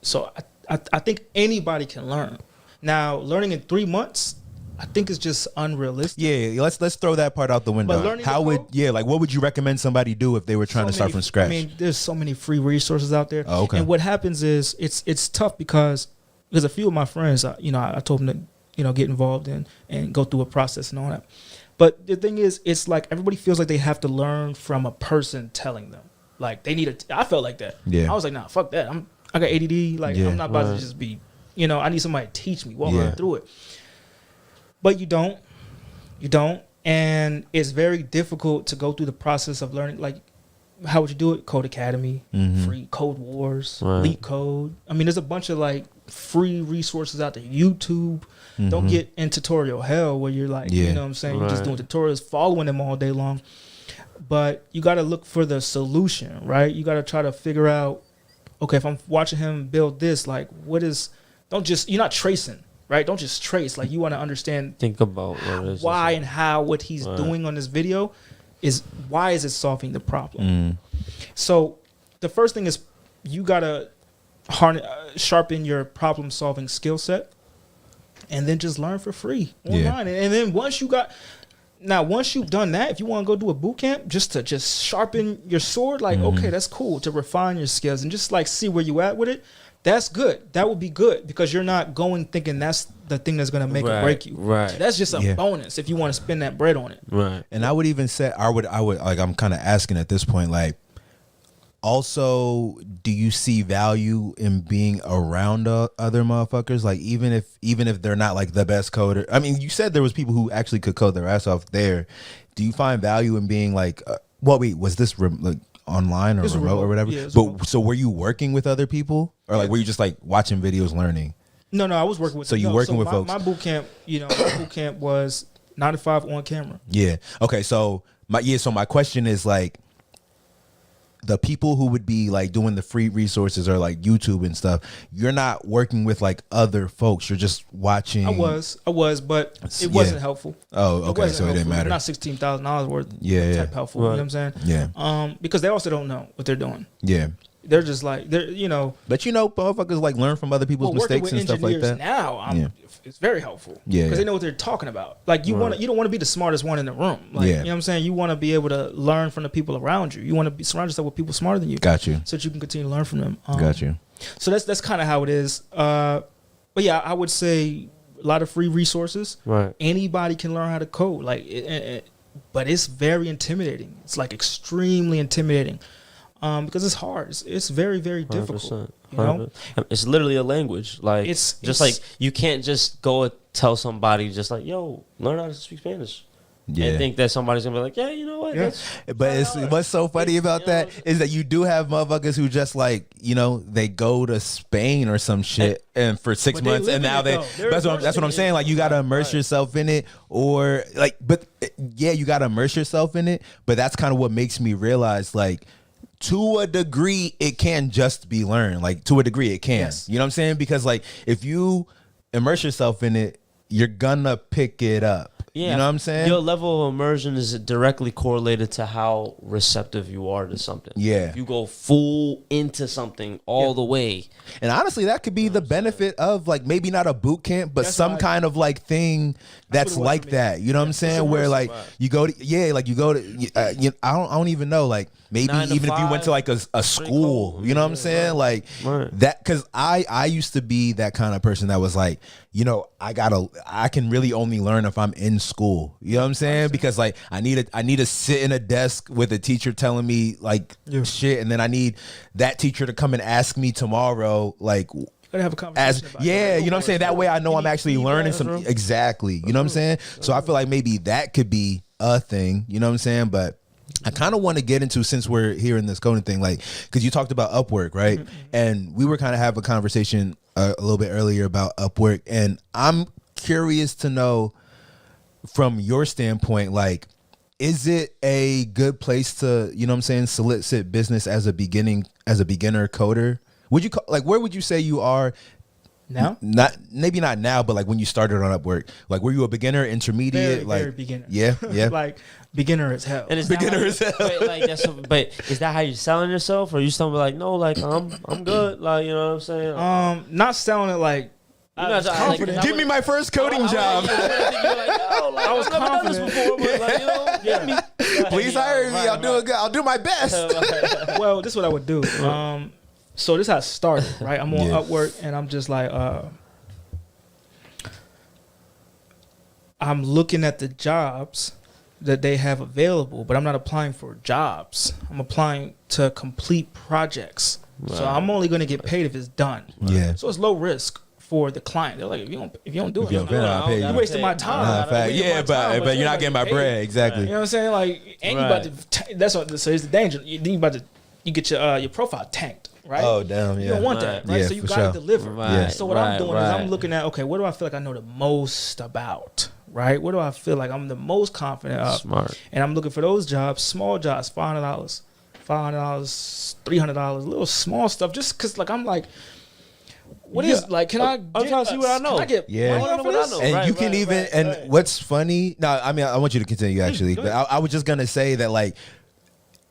Speaker 4: So I think anybody can learn. Now, learning in 3 months, I think it's just unrealistic.
Speaker 2: Yeah, let's throw that part out the window.
Speaker 4: But learning
Speaker 2: How
Speaker 4: to
Speaker 2: would
Speaker 4: code,
Speaker 2: what would you recommend somebody do if they were trying to start from scratch?
Speaker 4: I mean, there's so many free resources out there.
Speaker 2: Oh, okay.
Speaker 4: And what happens is it's tough because a few of my friends, I told them to get involved in and go through a process and all that. But the thing is, it's like everybody feels like they have to learn from a person telling them. Like they need I felt like that.
Speaker 2: Yeah.
Speaker 4: I was like, nah, fuck that. I got ADD. Like I'm not about to just be. I need somebody to teach me, walk me through it. But you don't, and it's very difficult to go through the process of learning. Like, how would you do it? Code Academy, free Code Wars, Leap Code. I mean, there's a bunch of like free resources out there. YouTube. Don't get in tutorial hell where you're like, you know what I'm saying? You're just doing tutorials, following them all day long. But you got to look for the solution, right? You got to try to figure out, okay, if I'm watching him build this, like, you're not tracing. Right? Don't just trace. Like, you want to understand.
Speaker 3: Think about what it is.
Speaker 4: Why and how what he's doing on this video why is it solving the problem? So the first thing is you got to sharpen your problem solving skill set and then just learn for free online. And then once you've done that, if you want to go do a boot camp just to sharpen your sword, like, okay, that's cool, to refine your skills and just like see where you at with it. That's good. That would be good because you're not going thinking that's the thing that's going to make or break you.
Speaker 3: Right.
Speaker 4: That's just a bonus if you want to spend that bread on it.
Speaker 3: Right.
Speaker 2: And I would even say I would like, I'm kind of asking at this point, like, also, do you see value in being around other motherfuckers? Like, even if they're not like the best coder. I mean, you said there was people who actually could code their ass off there. Do you find value in being like, was this like online or remote or whatever?
Speaker 4: Yeah,
Speaker 2: but so were you working with other people, or like were you just like watching videos, learning?
Speaker 4: No, I was working with.
Speaker 2: So you working with folks?
Speaker 4: My boot camp, my boot camp was 9 to 5 on camera.
Speaker 2: Yeah. Okay. So my question is like, the people who would be like doing the free resources or like YouTube and stuff, you're not working with like other folks. You're just watching.
Speaker 4: I was, but it wasn't helpful.
Speaker 2: Oh, okay. So it didn't matter.
Speaker 4: Not $16,000 worth.
Speaker 2: Yeah.
Speaker 4: Type helpful. Right. You know what I'm saying?
Speaker 2: Yeah.
Speaker 4: Because they also don't know what they're doing.
Speaker 2: Yeah.
Speaker 4: They're just like
Speaker 2: But motherfuckers like learn from other people's mistakes and stuff like that.
Speaker 4: Now, it's very helpful.
Speaker 2: Yeah.
Speaker 4: Because they know what they're talking about. Like you don't want to be the smartest one in the room. Like, you know what I'm saying? You want to be able to learn from the people around you. You want to surround yourself with people smarter than you.
Speaker 2: Got you.
Speaker 4: So that you can continue to learn from them.
Speaker 2: Got you.
Speaker 4: So that's kind of how it is. But yeah, I would say a lot of free resources.
Speaker 3: Right.
Speaker 4: Anybody can learn how to code. But it's very intimidating. It's like extremely intimidating. Because it's hard. It's very, very difficult. 100%. You know?
Speaker 3: It's literally a language. Like it's like you can't just go and tell somebody just like, yo, learn how to speak Spanish. Yeah. And think that somebody's gonna be like, yeah, you know what?
Speaker 2: Yeah. But what's so funny about that is that you do have motherfuckers who just like, they go to Spain or some shit and for 6 months and now that's what I'm saying. Like you gotta immerse yourself in it, or like, but yeah, you gotta immerse yourself in it. But that's kind of what makes me realize, like, to a degree, it can just be learned. Like, to a degree, it can. Yes. You know what I'm saying? Because, like, if you immerse yourself in it, you're gonna pick it up. Yeah. You know what I'm saying?
Speaker 3: Your level of immersion is directly correlated to how receptive you are to something.
Speaker 2: Yeah.
Speaker 3: If you go full into something all the way.
Speaker 2: And honestly, that could be the benefit of, like, maybe not a boot camp, but some kind of, like, thing that's like that. You know what I'm saying? Where, like, you go to, I don't even know, like, maybe even if you went to like a school, cool. You know what I'm saying? Like that, because I used to be that kind of person that was like, I can really only learn if I'm in school. You know what I'm saying? Because like I need to sit in a desk with a teacher telling me like shit, and then I need that teacher to come and ask me tomorrow, like,
Speaker 4: gotta have a conversation about
Speaker 2: it. You know what I'm saying? That way I know I'm actually learning something. Exactly. You know what I'm saying? So I feel like maybe that could be a thing. You know what I'm saying? But I kind of want to get into, since we're here in this coding thing, like, because you talked about Upwork, right? Mm-hmm. And we were kind of having a conversation a little bit earlier about Upwork, and I'm curious to know from your standpoint, like, is it a good place to, you know what I'm saying, solicit business as a beginner coder? Would you where would you say you are now? Maybe not now, but like when you started on Upwork, like, were you a beginner, intermediate,
Speaker 4: very beginner?
Speaker 2: Yeah.
Speaker 4: Like beginner as hell.
Speaker 3: And it's
Speaker 2: beginner as hell.
Speaker 3: But is that how you're selling yourself, or you still be like, no, like I'm good, like, you know what I'm saying?
Speaker 4: Not selling it like
Speaker 2: Give me my first coding job.
Speaker 4: I was confident.
Speaker 3: Before, but like, you know,
Speaker 4: Yeah.
Speaker 2: Please hire me. I'll do it. I'll do my best.
Speaker 4: Well, this is what I would do. So this is how it started, right? I'm on Upwork, and I'm just like, I'm looking at the jobs that they have available, but I'm not applying for jobs. I'm applying to complete projects. Right. So I'm only going to get paid if it's done.
Speaker 2: Yeah.
Speaker 4: So it's low risk for the client. They're like, if you don't do it,
Speaker 2: you're
Speaker 4: wasting my time.
Speaker 2: But you're not getting my bread. Exactly.
Speaker 4: You know what I'm saying? Like, and you about to. That's what. So it's the danger. You get your profile tanked. Right?
Speaker 2: Oh, damn, yeah.
Speaker 4: You don't want that, right?
Speaker 2: Yeah,
Speaker 4: so you got to deliver.
Speaker 2: Right.
Speaker 4: So what I'm doing is I'm looking at, okay, what do I feel like I know the most about, right? What do I feel like I'm the most confident of?
Speaker 3: Smart.
Speaker 4: And I'm looking for those jobs, small jobs, $500, $300, little small stuff, just because, like, I'm like, what is, like, can I get,
Speaker 3: I'm trying to see what I know.
Speaker 4: Can I get money off of this?
Speaker 2: And you can even, and what's funny, no, I mean, I want you to continue, actually, but I was just going to say that, like,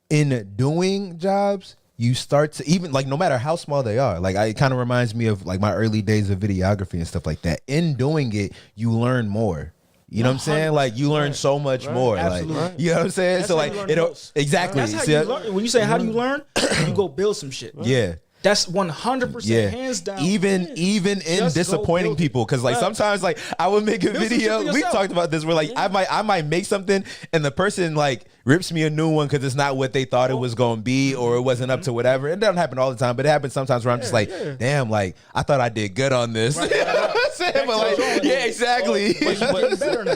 Speaker 2: in doing jobs, you start to even like no matter how small they are, like it kind of reminds me of like my early days of videography and stuff like that. In doing it, you learn more. You know what I'm saying? Like you learn so much more.
Speaker 4: Absolutely.
Speaker 2: Like you know what I'm saying?
Speaker 4: That's
Speaker 2: so
Speaker 4: how
Speaker 2: like
Speaker 4: you learn
Speaker 2: it
Speaker 4: the most.
Speaker 2: exactly.
Speaker 4: That's how you learn. When you say how do you learn, you go build some shit.
Speaker 2: Yeah.
Speaker 4: That's 100% hands down.
Speaker 2: Even in
Speaker 4: Just
Speaker 2: disappointing people, because like sometimes like I would make a video. We talked about this where like I might make something and the person like rips me a new one because it's not what they thought it was gonna be or it wasn't up to whatever. It doesn't happen all the time, but it happens sometimes where I'm just like, damn, like I thought I did good on this. But like, yeah, exactly.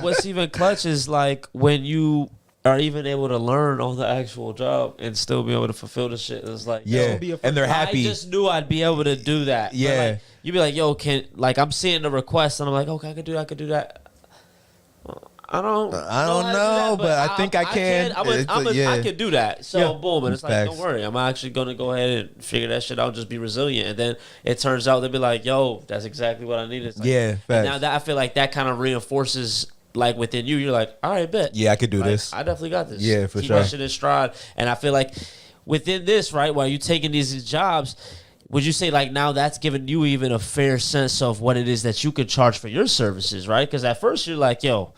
Speaker 3: What's even clutch is like when you are even able to learn on the actual job and still be able to fulfill the shit. It's like,
Speaker 2: and they're happy.
Speaker 3: I just knew I'd be able to do that.
Speaker 2: Yeah.
Speaker 3: Like, you'd be like, yo, I'm seeing the request and I'm like, okay, I could do that. I don't know,
Speaker 2: but I think I can.
Speaker 3: I could do that. So boom, and it's like, don't worry, I'm actually gonna go ahead and figure that shit out. Just be resilient, and then it turns out they'll be like, yo, that's exactly what I needed. Like,
Speaker 2: facts.
Speaker 3: Now that I feel like that kind of reinforces. Like within you, you're like, all right, bet.
Speaker 2: Yeah, I could do
Speaker 3: like,
Speaker 2: this.
Speaker 3: I definitely got this.
Speaker 2: Yeah, for
Speaker 3: Keep
Speaker 2: sure.
Speaker 3: Keep shit in stride. And I feel like within this, right, while you're taking these jobs, would you say like now that's giving you even a fair sense of what it is that you could charge for your services, right? Because at first you're like, yo,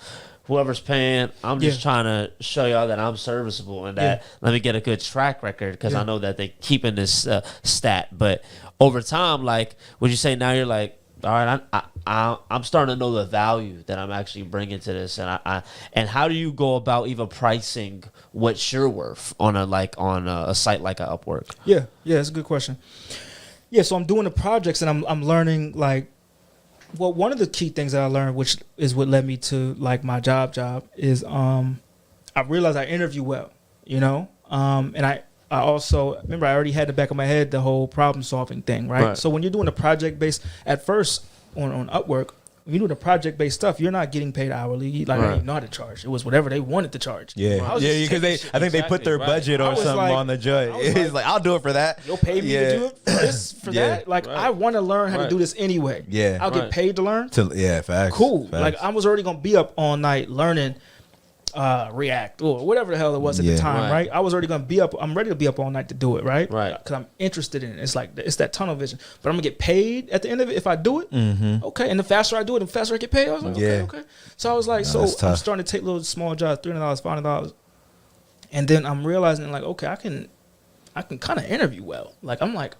Speaker 3: whoever's paying, I'm just trying to show y'all that I'm serviceable and that let me get a good track record because I know that they keeping this stat. But over time, like, would you say now you're like, all right, I'm starting to know the value that I'm actually bringing to this, and how do you go about even pricing what you're worth on a site like a Upwork?
Speaker 4: Yeah, that's a good question. Yeah, so I'm doing the projects and I'm learning like, well, one of the key things that I learned, which is what led me to like my job is I realized I interview well, you know, and I also remember I already had in the back of my head the whole problem solving thing, right? So when you're doing a project based at first on Upwork, when you're doing the project based stuff, you're not getting paid hourly. Like I didn't know how to charge. It was whatever they wanted to charge.
Speaker 2: Yeah, because I think they put their budget or something on the joint. It's like I'll do it for that.
Speaker 4: You'll pay me to do it for this for that. Like I want to learn how to do this anyway.
Speaker 2: Yeah,
Speaker 4: I'll get paid to learn.
Speaker 2: Facts.
Speaker 4: Cool.
Speaker 2: Facts.
Speaker 4: Like I was already gonna be up all night learning React or whatever the hell it was at the time, right? I was already gonna be up. I'm ready to be up all night to do it, right? Because I'm interested in it. It's like it's that tunnel vision. But I'm gonna get paid at the end of it if I do it. Okay, and the faster I do it, the faster I get paid. I was like, okay. So I was like, I'm starting to take little small jobs, $300, $500, and then I'm realizing like, okay, I can kind of interview well. Like I'm like,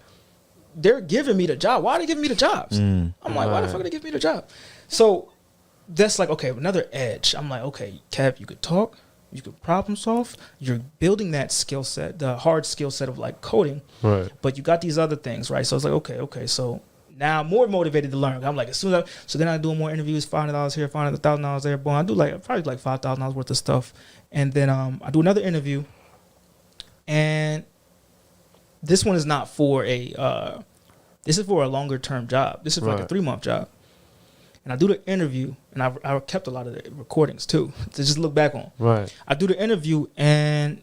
Speaker 4: they're giving me the job. Why are they giving me the jobs? I'm like, why the fuck are they giving me the job? So that's like, okay, another edge. I'm like, okay, Kev, you could talk, you could problem solve. You're building that skill set, the hard skill set of like coding.
Speaker 3: Right.
Speaker 4: But you got these other things, right? So it's like, okay. So now I'm more motivated to learn. I'm like, so then I do more interviews, $500 here, $1,000 there. Boom, I do probably $5,000 worth of stuff. And then I do another interview. And this one is not for this is for a longer term job. This is for like a 3-month job. And I do the interview, and I kept a lot of the recordings too to just look back on.
Speaker 3: Right.
Speaker 4: I do the interview, and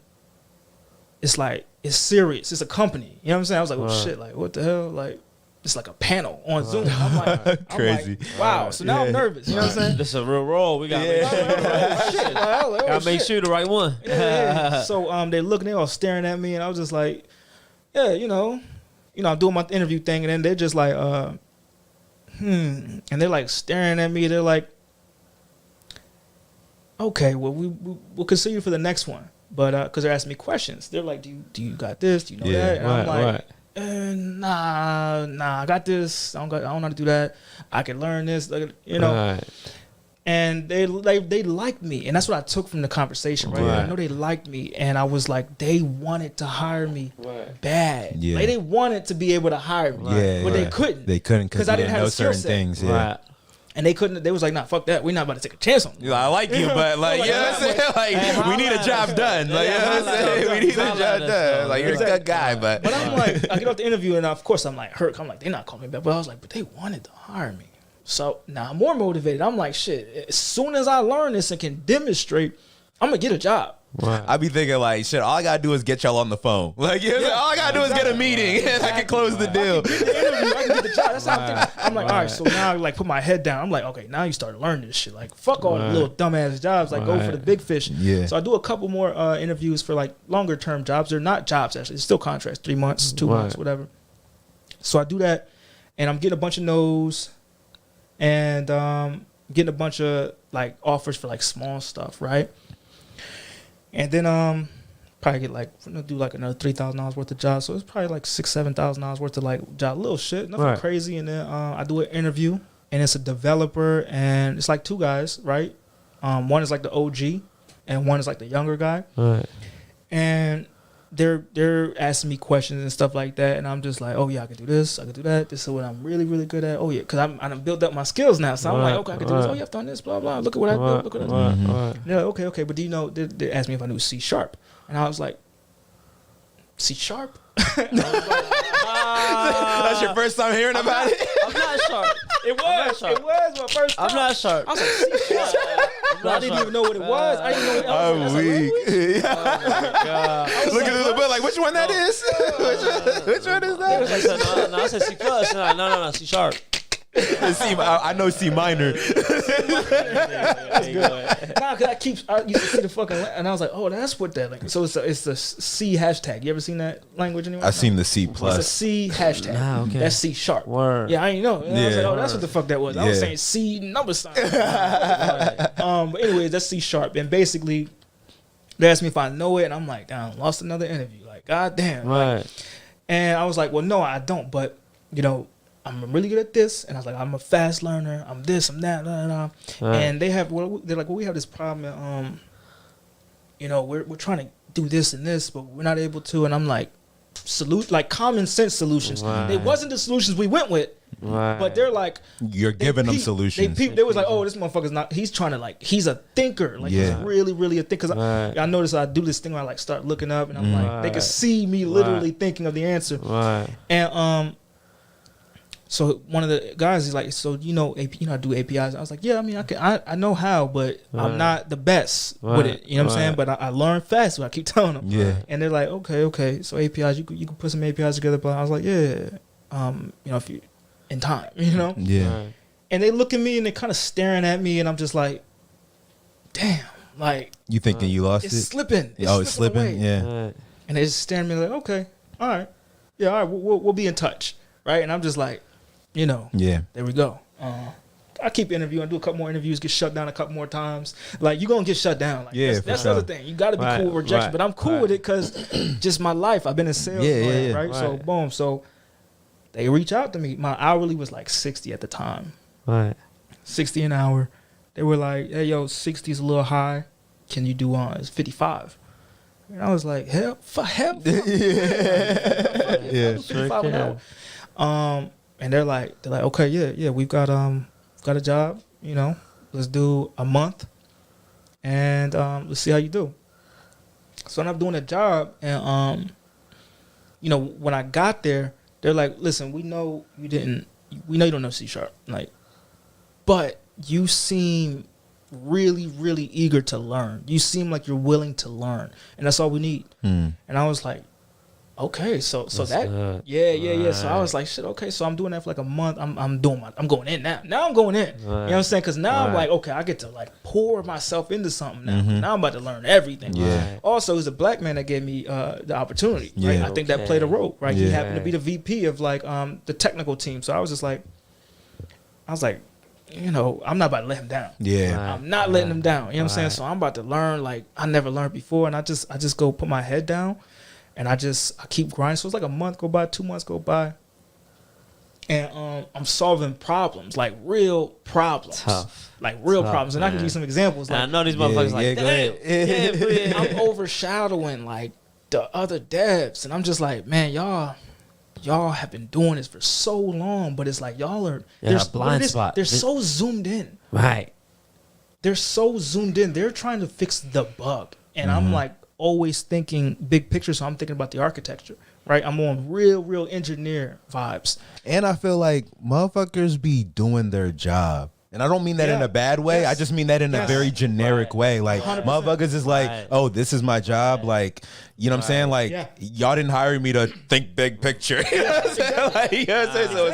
Speaker 4: it's like it's serious. It's a company. You know what I'm saying? I was like, oh shit, like what the hell? Like it's like a panel on Zoom. I'm like,
Speaker 2: crazy.
Speaker 4: Wow. So now I'm nervous. You know what I'm saying?
Speaker 3: This is a real role. We got
Speaker 4: shit.
Speaker 3: Gotta make sure the right one.
Speaker 4: Yeah. So they looking, they all staring at me, and I was just like, yeah, you know, I'm doing my interview thing, and then they're just like, and they're like staring at me. They're like, okay, well, we'll consider you for the next one. But because they're asking me questions. They're like, do you got this? Do you know that? And I'm like, nah, I got this. I don't know how to do that. I can learn this, you know. Right. And they liked me, and that's what I took from the conversation. Right? I know they liked me, and I was like, they wanted to hire me bad. Yeah. Like they wanted to be able to hire me, but they couldn't.
Speaker 2: They couldn't because I didn't have certain things. Yeah. Right.
Speaker 4: And they couldn't. They was like, "Nah, fuck that. We're not about to take a chance on you."
Speaker 2: I like you, but like, you know what I'm saying? Like, we need a job done. Like, you know what I'm saying? We need a job done. Like, you're a good guy, but
Speaker 4: I'm like, I get off the interview, and of course, I'm like, hurt. I'm like, they're not calling me back. But I was like, but they wanted to hire me. So now I'm more motivated. I'm like, shit. As soon as I learn this and can demonstrate, I'm gonna get a job.
Speaker 2: Right. I be thinking like, shit, all I gotta do is get y'all on the phone. Like, you know, all I gotta do is get a meeting and I can close the deal.
Speaker 4: I can get the interview, I can get the job. That's how I'm thinking. I'm like, all right, so now I like put my head down. I'm like, okay, now you start learning this shit. Like, fuck all the little dumbass jobs. Like, go for the big fish. Yeah. So I do a couple more interviews for like longer term jobs. They're not jobs actually. It's still contracts, 3 months, 2 months, whatever. So I do that, and I'm getting a bunch of no's, and getting a bunch of like offers for like small stuff, right? And then probably get like do like another $3,000 worth of jobs. So it's probably like $6,000-$7,000 worth of like job, little shit, nothing crazy. And then I do an interview, and it's a developer, and it's like 2 guys, right? One is like the OG, and one is like the younger guy. Right. And they're asking me questions and stuff like that, and I'm just like, oh yeah, I can do this, I can do that. This is what I'm really, really good at. Oh yeah, because I'm built up my skills now, so I'm like, okay, I can do this. Oh yeah, I've done this, blah blah. Look at what I built. Look at what I did. They're like, okay, but do you know? They asked me if I knew C#, and I was like, C#.
Speaker 2: That's your first time hearing about it?
Speaker 3: I'm not sharp.
Speaker 4: It was my first time.
Speaker 3: I'm not sharp.
Speaker 4: I was like, C#. I didn't even know what it was. I didn't know what it was.
Speaker 2: I'm weak. Oh my God. Looking at the book like, which one that is? Which one is that?
Speaker 3: No, I said C+. No, C#.
Speaker 2: I know C minor.
Speaker 4: Nah, because I used to see the fucking, and I was like, oh, that's what that like. So it's the C hashtag. You ever seen that language anyway?
Speaker 2: I've seen the C+.
Speaker 4: It's a C hashtag.
Speaker 3: Nah, okay.
Speaker 4: That's C#.
Speaker 3: Word.
Speaker 4: Yeah, I didn't know. And I was like, oh, that's what the fuck that was. I was saying C number sign. But anyways, that's C#. And basically, they asked me if I know it, and I'm like, damn, lost another interview. Like, goddamn.
Speaker 3: Right.
Speaker 4: Like, and I was like, well, no, I don't. But you know, I'm really good at this, and I was like, I'm a fast learner. I'm this, I'm that, blah, blah, blah. Right. And they're like, well, we have this problem. You know, we're trying to do this and this, but we're not able to. And I'm like, like common sense solutions. Right. They wasn't the solutions we went with, but they're like,
Speaker 2: you're giving them solutions.
Speaker 4: They was like, oh, this motherfucker's not. He's trying to like, he's a thinker. Like he's really, really a thinker. Cause I notice I do this thing where I like start looking up, and I'm like, they can see me literally thinking of the answer. Right. And so one of the guys, he's like, so you know I do APIs. I was like, yeah, I mean, I know how, but I'm not the best with it. You know what I'm saying? But I learn fast. So I keep telling them. Yeah. And they're like, okay. So APIs, you could put some APIs together. But I was like, yeah. You know, if you in time, you know. Yeah. Right. And they look at me and they're kind of staring at me, and I'm just like, damn, like
Speaker 2: you thinking you lost it?
Speaker 4: It's slipping.
Speaker 2: It's slipping. Away. Yeah.
Speaker 4: Right. And they're just staring at me like, okay, all right, yeah, all right, we'll be in touch, right? And I'm just like, you know, there we go. I keep interviewing, do a couple more interviews, get shut down a couple more times. Like, you're going to get shut down. Like, that's the other thing. You got to be cool with rejection. But I'm cool with it because just my life. I've been in sales, right? So, boom. So, they reach out to me. My hourly was like 60 at the time. Right. 60 an hour. They were like, hey, yo, 60 is a little high. Can you do it's 55? And I was like, hell. Yeah. 55 an hour. And they're like, okay, yeah, we've got a job, you know, let's do a month, and let's see how you do. So I'm doing a job, and you know, when I got there, they're like, listen, we know you don't know C#, like, but you seem really, really eager to learn. You seem like you're willing to learn, and that's all we need. And I was like, okay, so that good. Yeah. So I was like, shit. Okay, so I'm doing that for like a month. I'm going in now. Now I'm going in. Right. You know what I'm saying? Because now I'm like, okay, I get to like pour myself into something now. Now I'm about to learn everything. Yeah. Also, it was a black man that gave me the opportunity. Right. I think that played a role. Right. He happened to be the VP of like the technical team. So I was just like, I was like, you know, I'm not about to let him down.
Speaker 2: Yeah.
Speaker 4: I'm not letting him down. You know what I'm saying? So I'm about to learn like I never learned before. And I just go put my head down and I keep grinding. So it's like a month go by, 2 months go by. And I'm solving problems, like real problems.
Speaker 3: Tough.
Speaker 4: Like real problems. And I can give you some examples. Like,
Speaker 3: I know these motherfuckers damn.
Speaker 4: I'm overshadowing like the other devs. And I'm just like, man, y'all have been doing this for so long, but it's like y'all are
Speaker 3: blind spot.
Speaker 4: They're so zoomed in.
Speaker 3: Right.
Speaker 4: They're so zoomed in. They're trying to fix the bug. And I'm like always thinking big picture, so I'm thinking about the architecture. Right? I'm on real engineer vibes.
Speaker 2: And I feel like motherfuckers be doing their job. And I don't mean that in a bad way.
Speaker 4: Yes.
Speaker 2: I just mean that in a very generic way. Like
Speaker 4: 100%.
Speaker 2: motherfuckers is like, oh, this is my job. Like, you know what I'm saying? Like, y'all didn't hire me to think big picture. You know what I'm saying? Like, you know what I'm saying? So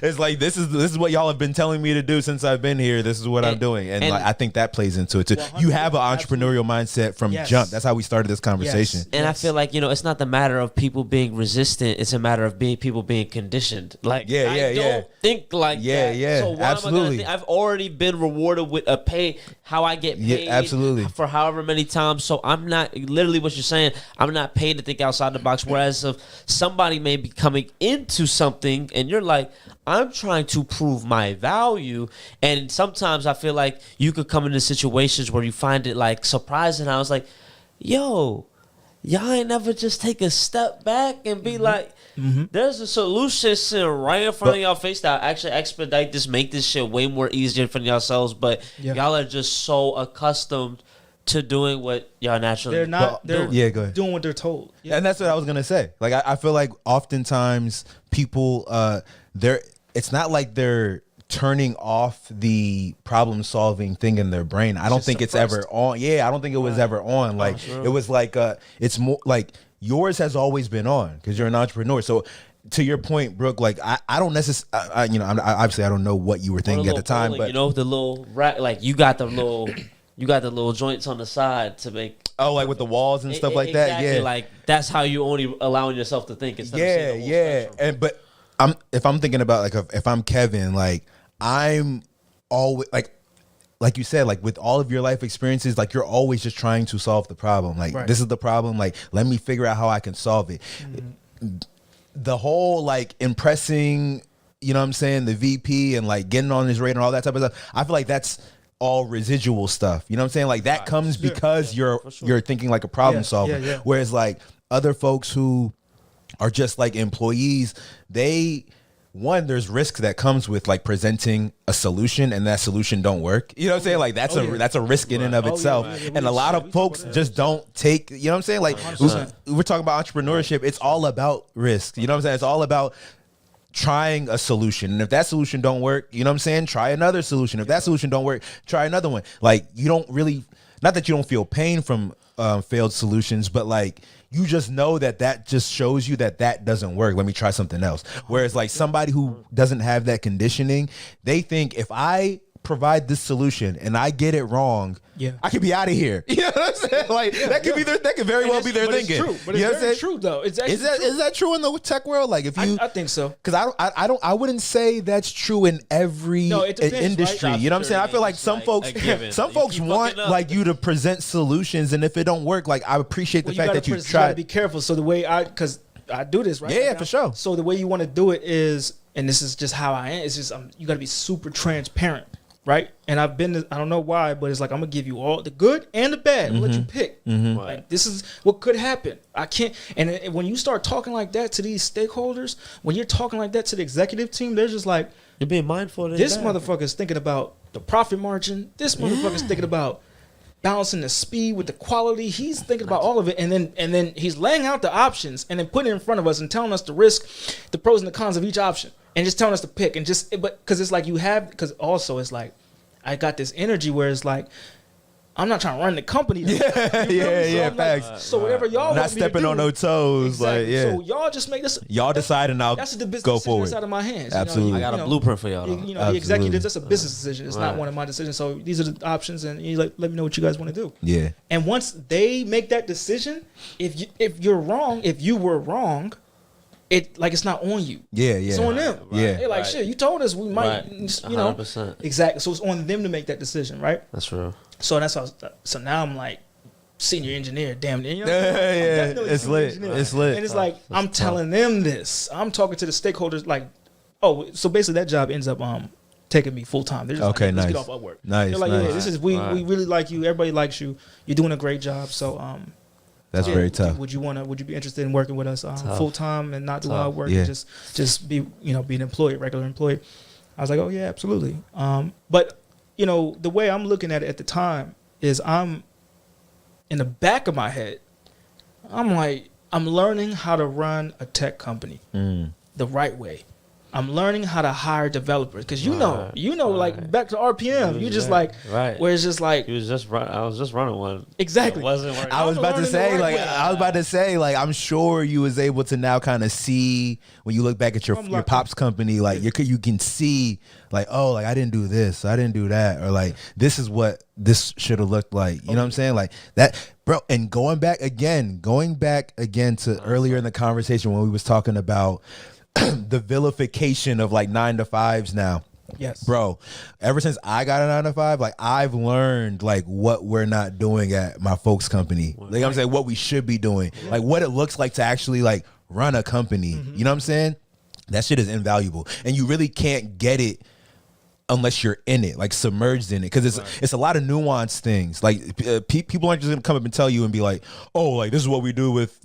Speaker 2: it's like this is what y'all have been telling me to do since I've been here. This is what I'm doing. And like, I think that plays into it too. You have an entrepreneurial mindset from jump. That's how we started this conversation.
Speaker 3: And I feel like, you know, it's not the matter of people being resistant. It's a matter of people being conditioned. Like, I don't think like that.
Speaker 2: Yeah,
Speaker 3: so why
Speaker 2: absolutely.
Speaker 3: am I gonna think? I've already been rewarded with a pay, how I get paid.
Speaker 2: Yeah, absolutely.
Speaker 3: For however many times. So I'm not, literally what you're saying, I'm not paid to think outside the box. Whereas if somebody may be coming into something and you're like, I'm trying to prove my value. And sometimes I feel like you could come into situations where you find it like surprising. I was like, yo, y'all ain't never just take a step back and be like, there's a solution sitting right in front of y'all face that actually expedite this, make this shit way more easier for yourselves. But y'all are just so accustomed to doing what y'all naturally
Speaker 4: They're not. They're
Speaker 2: go ahead.
Speaker 4: doing what they're told. Yeah.
Speaker 2: And that's what I was gonna say. Like I feel like oftentimes people, it's not like they're turning off the problem solving thing in their brain. I don't think it's ever on. Yeah, I don't think it was ever on. Like it was like it's more like yours has always been on because you're an entrepreneur. So to your point, Brooke, like I don't necessarily, you know, obviously I don't know what you were thinking at the time, but
Speaker 3: you know, the little rack, like you got the little joints on the side to make.
Speaker 2: Oh, like with the walls and stuff like that. Yeah,
Speaker 3: like that's how you only allowing yourself to think. Instead of seeing the whole spectrum.
Speaker 2: And but if I'm thinking about like if I'm Kevin, like I'm always like you said, like with all of your life experiences, like you're always just trying to solve the problem. Like this is the problem. Like let me figure out how I can solve it. The whole like impressing, you know what I'm saying, the VP and like getting on his radar and all that type of stuff. I feel like that's all residual stuff. You know what I'm saying? Like that comes because you're thinking like a problem solver. Whereas like other folks who are just like employees, there's risk that comes with like presenting a solution and that solution don't work. You know what I'm saying? Like that's a risk in and of itself. And a lot of folks just don't take, you know what I'm saying? Like we're talking about entrepreneurship. It's all about risk. You know what I'm saying? It's all about trying a solution. And if that solution don't work, you know what I'm saying? Try another solution. If that solution don't work, try another one. Like you don't really, not that you don't feel pain from failed solutions, but like you just know that just shows you that doesn't work. Let me try something else. Whereas like somebody who doesn't have that conditioning, they think if I provide this solution and I get it wrong, I could be out of here. You know what I'm saying? Like that could very well be their thinking.
Speaker 4: It's true, but it's very true though. It's actually
Speaker 2: is that true in the tech world? Like if you,
Speaker 4: I think so.
Speaker 2: Because I wouldn't say that's true in every industry. Right? You know what I'm saying? I feel like some folks want like you to present solutions, and if it don't work, like I appreciate the fact that you try.
Speaker 4: You gotta be careful. So the way because I do this right.
Speaker 2: Yeah, for sure.
Speaker 4: So the way you want to do it is, and this is just how I am. It's just you got to be super transparent. Right, and I've been. I don't know why, but it's like I'm gonna give you all the good and the bad. I'm gonna let you pick. Like this is what could happen. I can't. And when you start talking like that to these stakeholders, when you're talking like that to the executive team, they're just like,
Speaker 3: you're being mindful of
Speaker 4: this motherfucker's thinking about the profit margin. This motherfucker's thinking about balancing the speed with the quality. He's thinking about all of it, and then he's laying out the options and then putting it in front of us and telling us the risk, the pros and the cons of each option. And just telling us to pick, and but because it's like because also it's like I got this energy where it's like I'm not trying to run the company.
Speaker 2: Facts.
Speaker 4: Like, so whatever y'all
Speaker 2: not
Speaker 4: want me
Speaker 2: stepping
Speaker 4: to do,
Speaker 2: on no toes,
Speaker 4: exactly.
Speaker 2: like
Speaker 4: So y'all just make this.
Speaker 2: Y'all decide, and I'll
Speaker 4: that's the business
Speaker 2: go forward.
Speaker 4: That's out of my hands.
Speaker 2: Absolutely,
Speaker 3: I got a blueprint for y'all.
Speaker 4: The executives. That's a business decision. It's not one of my decisions. So these are the options, and you let me know what you guys want to do.
Speaker 2: Yeah.
Speaker 4: And once they make that decision, if you were wrong, it's not on you.
Speaker 2: Yeah,
Speaker 4: It's on them.
Speaker 2: Yeah.
Speaker 4: They're like, shit, you told us we might, you know.
Speaker 3: 100%.
Speaker 4: Exactly. So it's on them to make that decision, right?
Speaker 3: That's real.
Speaker 4: So so now I'm like senior engineer, damn near. You know?
Speaker 2: It's lit. It's lit.
Speaker 4: And it's like I'm telling them this. I'm talking to the stakeholders like, oh, so basically that job ends up taking me full time. They're just
Speaker 2: okay,
Speaker 4: like, let's
Speaker 2: nice.
Speaker 4: get off Upwork.
Speaker 2: Nice.
Speaker 4: They're like,
Speaker 2: nice.
Speaker 4: yeah, this is we really like you. Everybody likes you. You're doing a great job. So
Speaker 2: that's very tough.
Speaker 4: Would you be interested in working with us full time and not do hard work
Speaker 2: Yeah.
Speaker 4: and just be be an employee, regular employee? I was like, oh yeah, absolutely. But the way I'm looking at it at the time is I'm in the back of my head, I'm like, I'm learning how to run a tech company the right way. I'm learning how to hire developers because like back to RPM, you just like where it's just like
Speaker 3: I was just running one.
Speaker 4: Exactly.
Speaker 3: It wasn't working.
Speaker 2: I was about to say, I'm sure you was able to now kind of see when you look back at your pop's company, like you can see like, oh, like I didn't do this, I didn't do that, or like this is what this should have looked like. You know what I'm saying? Like that, bro. And going back again to earlier in the conversation when we was talking about the vilification of like 9-to-5s now.
Speaker 4: Yes,
Speaker 2: bro. Ever since I got a 9-to-5, like I've learned like what we're not doing at my folks' company. Like I'm saying what we should be doing, like what it looks like to actually like run a company. You know what I'm saying? That shit is invaluable, and you really can't get it unless you're in it, like submerged in it, because it's a lot of nuanced things. Like people aren't just gonna come up and tell you and be like, oh, like this is what we do with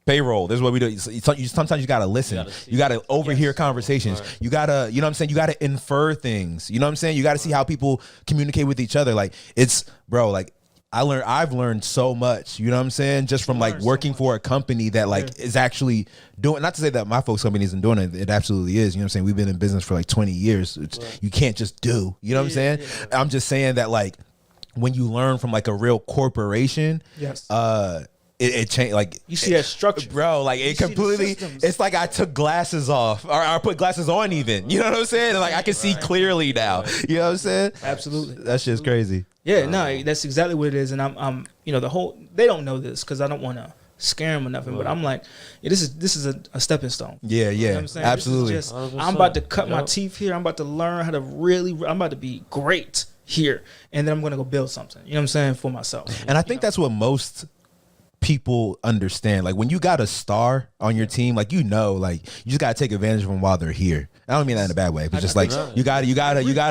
Speaker 2: payroll. This is what we do. Sometimes you gotta listen. You gotta overhear conversations. Right. You gotta, you know what I'm saying? You gotta infer things. You know what I'm saying? You gotta see how people communicate with each other. Like it's, bro, like I've learned so much, you know what I'm saying? Just from like working for a company that like is actually doing, not to say that my folks' company isn't doing it. It absolutely is. You know what I'm saying? We've been in business for like 20 years. You can't just do, you know what I'm saying? Yeah. I'm just saying that like when you learn from like a real corporation, it changed. Like
Speaker 4: you see that structure,
Speaker 2: bro. Like it completely. It's like I took glasses off, or I put glasses on. Even you know what I'm saying? Like I can see clearly now. You know what I'm saying?
Speaker 4: Absolutely.
Speaker 2: That shit's crazy.
Speaker 4: Yeah, no, that's exactly what it is. And I'm the whole. They don't know this because I don't want to scare them or nothing. But I'm like, this is a stepping stone.
Speaker 2: Yeah,
Speaker 4: you know what I'm saying?
Speaker 2: Absolutely.
Speaker 4: I'm about to cut my teeth here. I'm about to learn how to I'm about to be great here, and then I'm gonna go build something. You know what I'm saying, for myself.
Speaker 2: And I think that's what most people understand. Like when you got a star on your team, like like you just gotta take advantage of them while they're here. I don't mean that in a bad way, but just like you gotta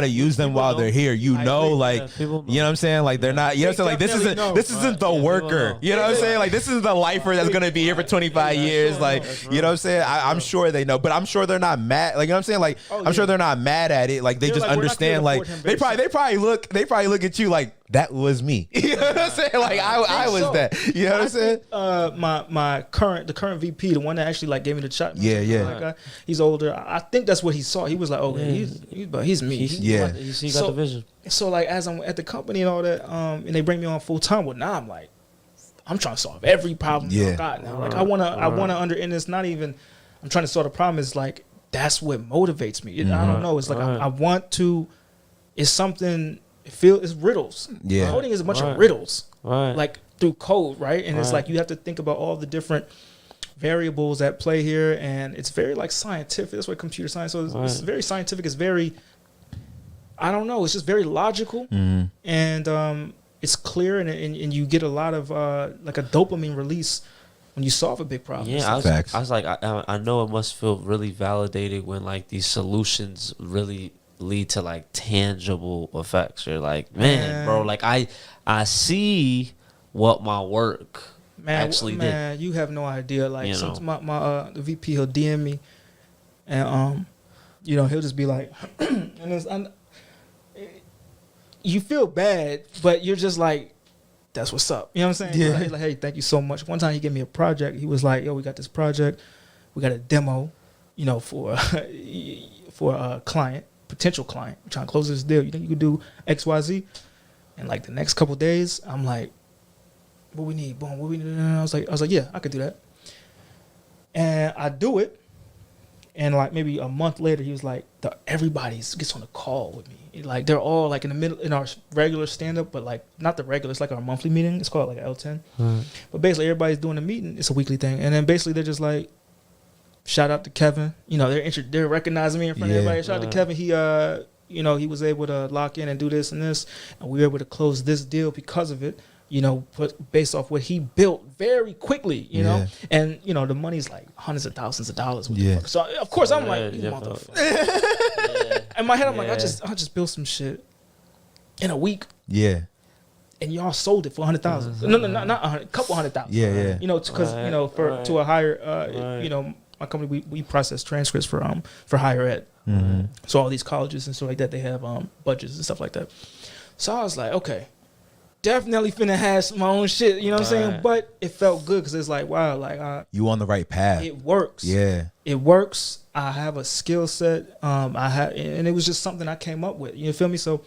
Speaker 2: use them while they're here. You know what I'm saying? Like they're not, you know what I'm saying? Like this isn't the worker. You know what I'm saying? Like this is the lifer that's gonna be here for 25 years. Like, you know what I'm saying? I'm sure they know, but I'm sure they're not mad. Like, you know what I'm saying? Like I'm sure they're not mad at it. Like they just understand. Like they probably look at you like that was me. You know what I'm saying? Like I was that. You know what I'm saying?
Speaker 4: The current VP, the one that actually like gave me the shot.
Speaker 2: Yeah.
Speaker 4: He's older. I think that's what he saw. He was like, oh, he's me.
Speaker 3: He got the vision.
Speaker 4: So like as I'm at the company and all that, and they bring me on full time. Well, now I'm like, I'm trying to solve every problem I got now. Like I wanna under, and it's not even. I'm trying to solve a problem. It's like that's what motivates me. I don't know. It's like I want to. It's something. It's riddles.
Speaker 2: Yeah,
Speaker 4: coding is a bunch of riddles.
Speaker 3: Right.
Speaker 4: Like through code, right? And it's like you have to think about all the different variables at play here, and it's very like scientific. That's what computer science is. It's very scientific. It's very, I don't know. It's just very logical, and it's clear, and you get a lot of like a dopamine release when you solve a big problem.
Speaker 3: Yeah, I was like, I know it must feel really validated when like these solutions really lead to like tangible effects. You're like, man, bro, like I see what my work actually did.
Speaker 4: You have no idea. Like my the VP, he'll DM me, and he'll just be like, and you feel bad, but you're just like, that's what's up. You know what I'm saying?
Speaker 2: Yeah.
Speaker 4: He's like, hey, thank you so much. One time he gave me a project. He was like, yo, we got this project. We got a demo, for a client. Potential client, we're trying to close this deal. You think you could do XYZ? And like the next couple of days, I'm like, what we need? Boom, what we need? I was like, yeah, I could do that. And I do it. And like maybe a month later, he was like, everybody gets on a call with me. Like they're all like in the middle in our regular stand up, but like not the regular. It's like our monthly meeting. It's called like L10. But basically, everybody's doing a meeting. It's a weekly thing. And then basically they're just like, shout out to Kevin. You know, they're recognizing me in front of everybody. Shout out to Kevin. He you know, he was able to lock in and do this and this, and we were able to close this deal because of it. You know, based off what he built very quickly, you know, and you know the money's like hundreds of thousands of dollars. So of course I'm like, you motherfucker. In my head I'm like, I just built some shit in a week. Yeah. And y'all sold it for 100,000. No, not 100, couple 100,000. Yeah. You know, because you know to a higher, you know, my company we process transcripts for higher ed. Mm-hmm. So all these colleges and stuff like that, they have budgets and stuff like that. So I was like, okay. Definitely finna have my own shit, you know what I'm saying? But it felt good because it's like, wow, like
Speaker 2: you on the right path.
Speaker 4: It works. Yeah, it works. I have a skill set. And it was just something I came up with. You feel me? So,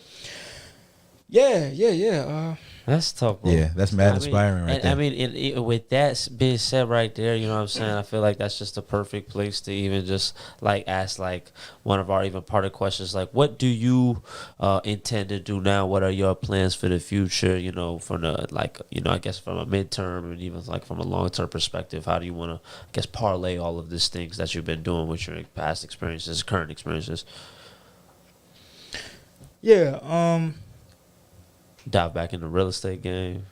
Speaker 4: yeah.
Speaker 3: That's tough, bro.
Speaker 2: Yeah, that's mad inspiring right there.
Speaker 3: I mean, with that being said right there, you know what I'm saying? I feel like that's just the perfect place to even just like ask like one of our even part of questions, like what do you intend to do now? What are your plans for the future? You know, from the like, you know, I guess from a midterm and even like from a long-term perspective, how do you want to, I guess, parlay all of these things that you've been doing with your past experiences, current experiences?
Speaker 4: Yeah,
Speaker 3: dive back in the real estate game.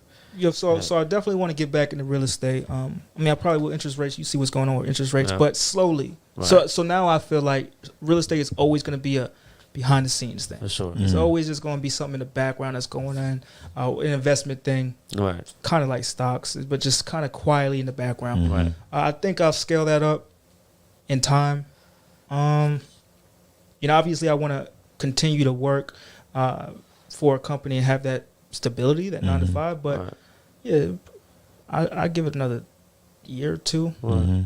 Speaker 4: So I definitely want to get back into real estate. I mean, I probably will interest rates. You see what's going on with interest rates, but slowly. Right. So now I feel like real estate is always going to be a behind the scenes thing. For sure. It's always just going to be something in the background that's going on, an investment thing. Right. Kind of like stocks, but just kind of quietly in the background. Mm-hmm. Right. I think I'll scale that up in time. You know, obviously I want to continue to work for a company and have that stability, that 9 to 5. But yeah, I give it another year or two.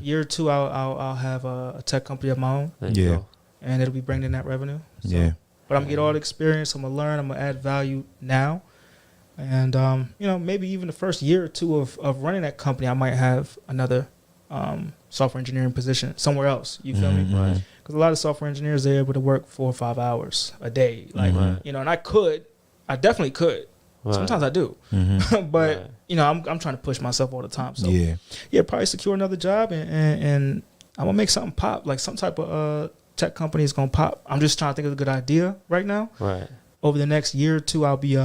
Speaker 4: Year or two, I'll have a tech company of my own. Yeah, and it'll be bringing in that revenue. So, yeah, but I'm gonna get all the experience. I'm gonna learn. I'm gonna add value now, and you know, maybe even the first year or two of running that company, I might have another software engineering position somewhere else. You feel me? Right. Because a lot of software engineers, they're able to work 4 or 5 hours a day. Like you know, and I definitely could. Right. Sometimes I do, but you know, I'm trying to push myself all the time. So yeah, probably secure another job and I'm gonna make something pop. Like some type of tech company is gonna pop. I'm just trying to think of a good idea right now. Right. Over the next year or two, I'll be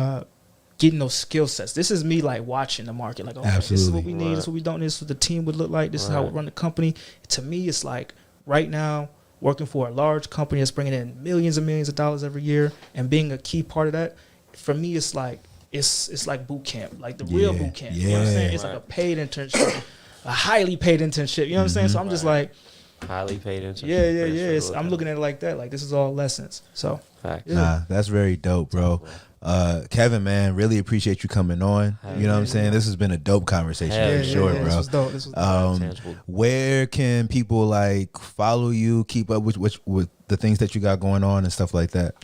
Speaker 4: getting those skill sets. This is me like watching the market. Like, okay, this is what we need. This is what we don't need. This is what the team would look like. This is how we run the company. To me, it's like right now working for a large company that's bringing in millions and millions of dollars every year and being a key part of that. For me, it's like it's like boot camp, like the real boot camp. You know what I'm saying? It's like a paid internship, a highly paid internship. You know what I'm saying? So I'm just like
Speaker 3: highly paid internship.
Speaker 4: Yeah. I'm looking at it like that. Like this is all lessons. So
Speaker 2: nah, that's very dope, bro. Kevin, man, really appreciate you coming on. You know what I'm saying? This has been a dope conversation for sure, bro. This was dope. This was where can people like follow you, keep up with the things that you got going on and stuff like that?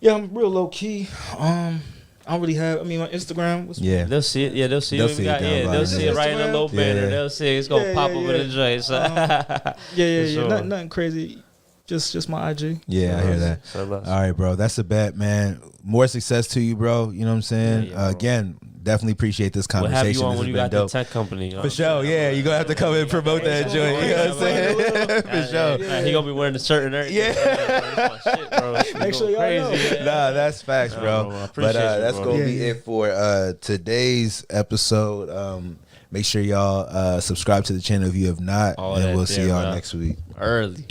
Speaker 4: Yeah, I'm real low key. I don't really have. I mean, on Instagram.
Speaker 3: They'll see it. Yeah, they'll see it. They'll see it right in the little banner. They'll see it. It's gonna pop up in the joint. So.
Speaker 4: Sure. Nothing crazy. Just my IG.
Speaker 2: Yeah, I hear that. All right, bro. That's a bet, man. More success to you, bro. You know what I'm saying? Again, definitely appreciate this conversation.
Speaker 3: We'll have you on when you got the tech company.
Speaker 2: For sure, yeah. You're going to have to come and promote that joint. You know what I'm saying? For sure.
Speaker 3: He going to be wearing the shirt and everything.
Speaker 2: Yeah.
Speaker 3: Shit, bro.
Speaker 4: Make sure y'all know.
Speaker 2: Nah, that's facts, bro. But that's going to be it for today's episode. Make sure y'all subscribe to the channel if you have not. And we'll see y'all next week.
Speaker 3: Early.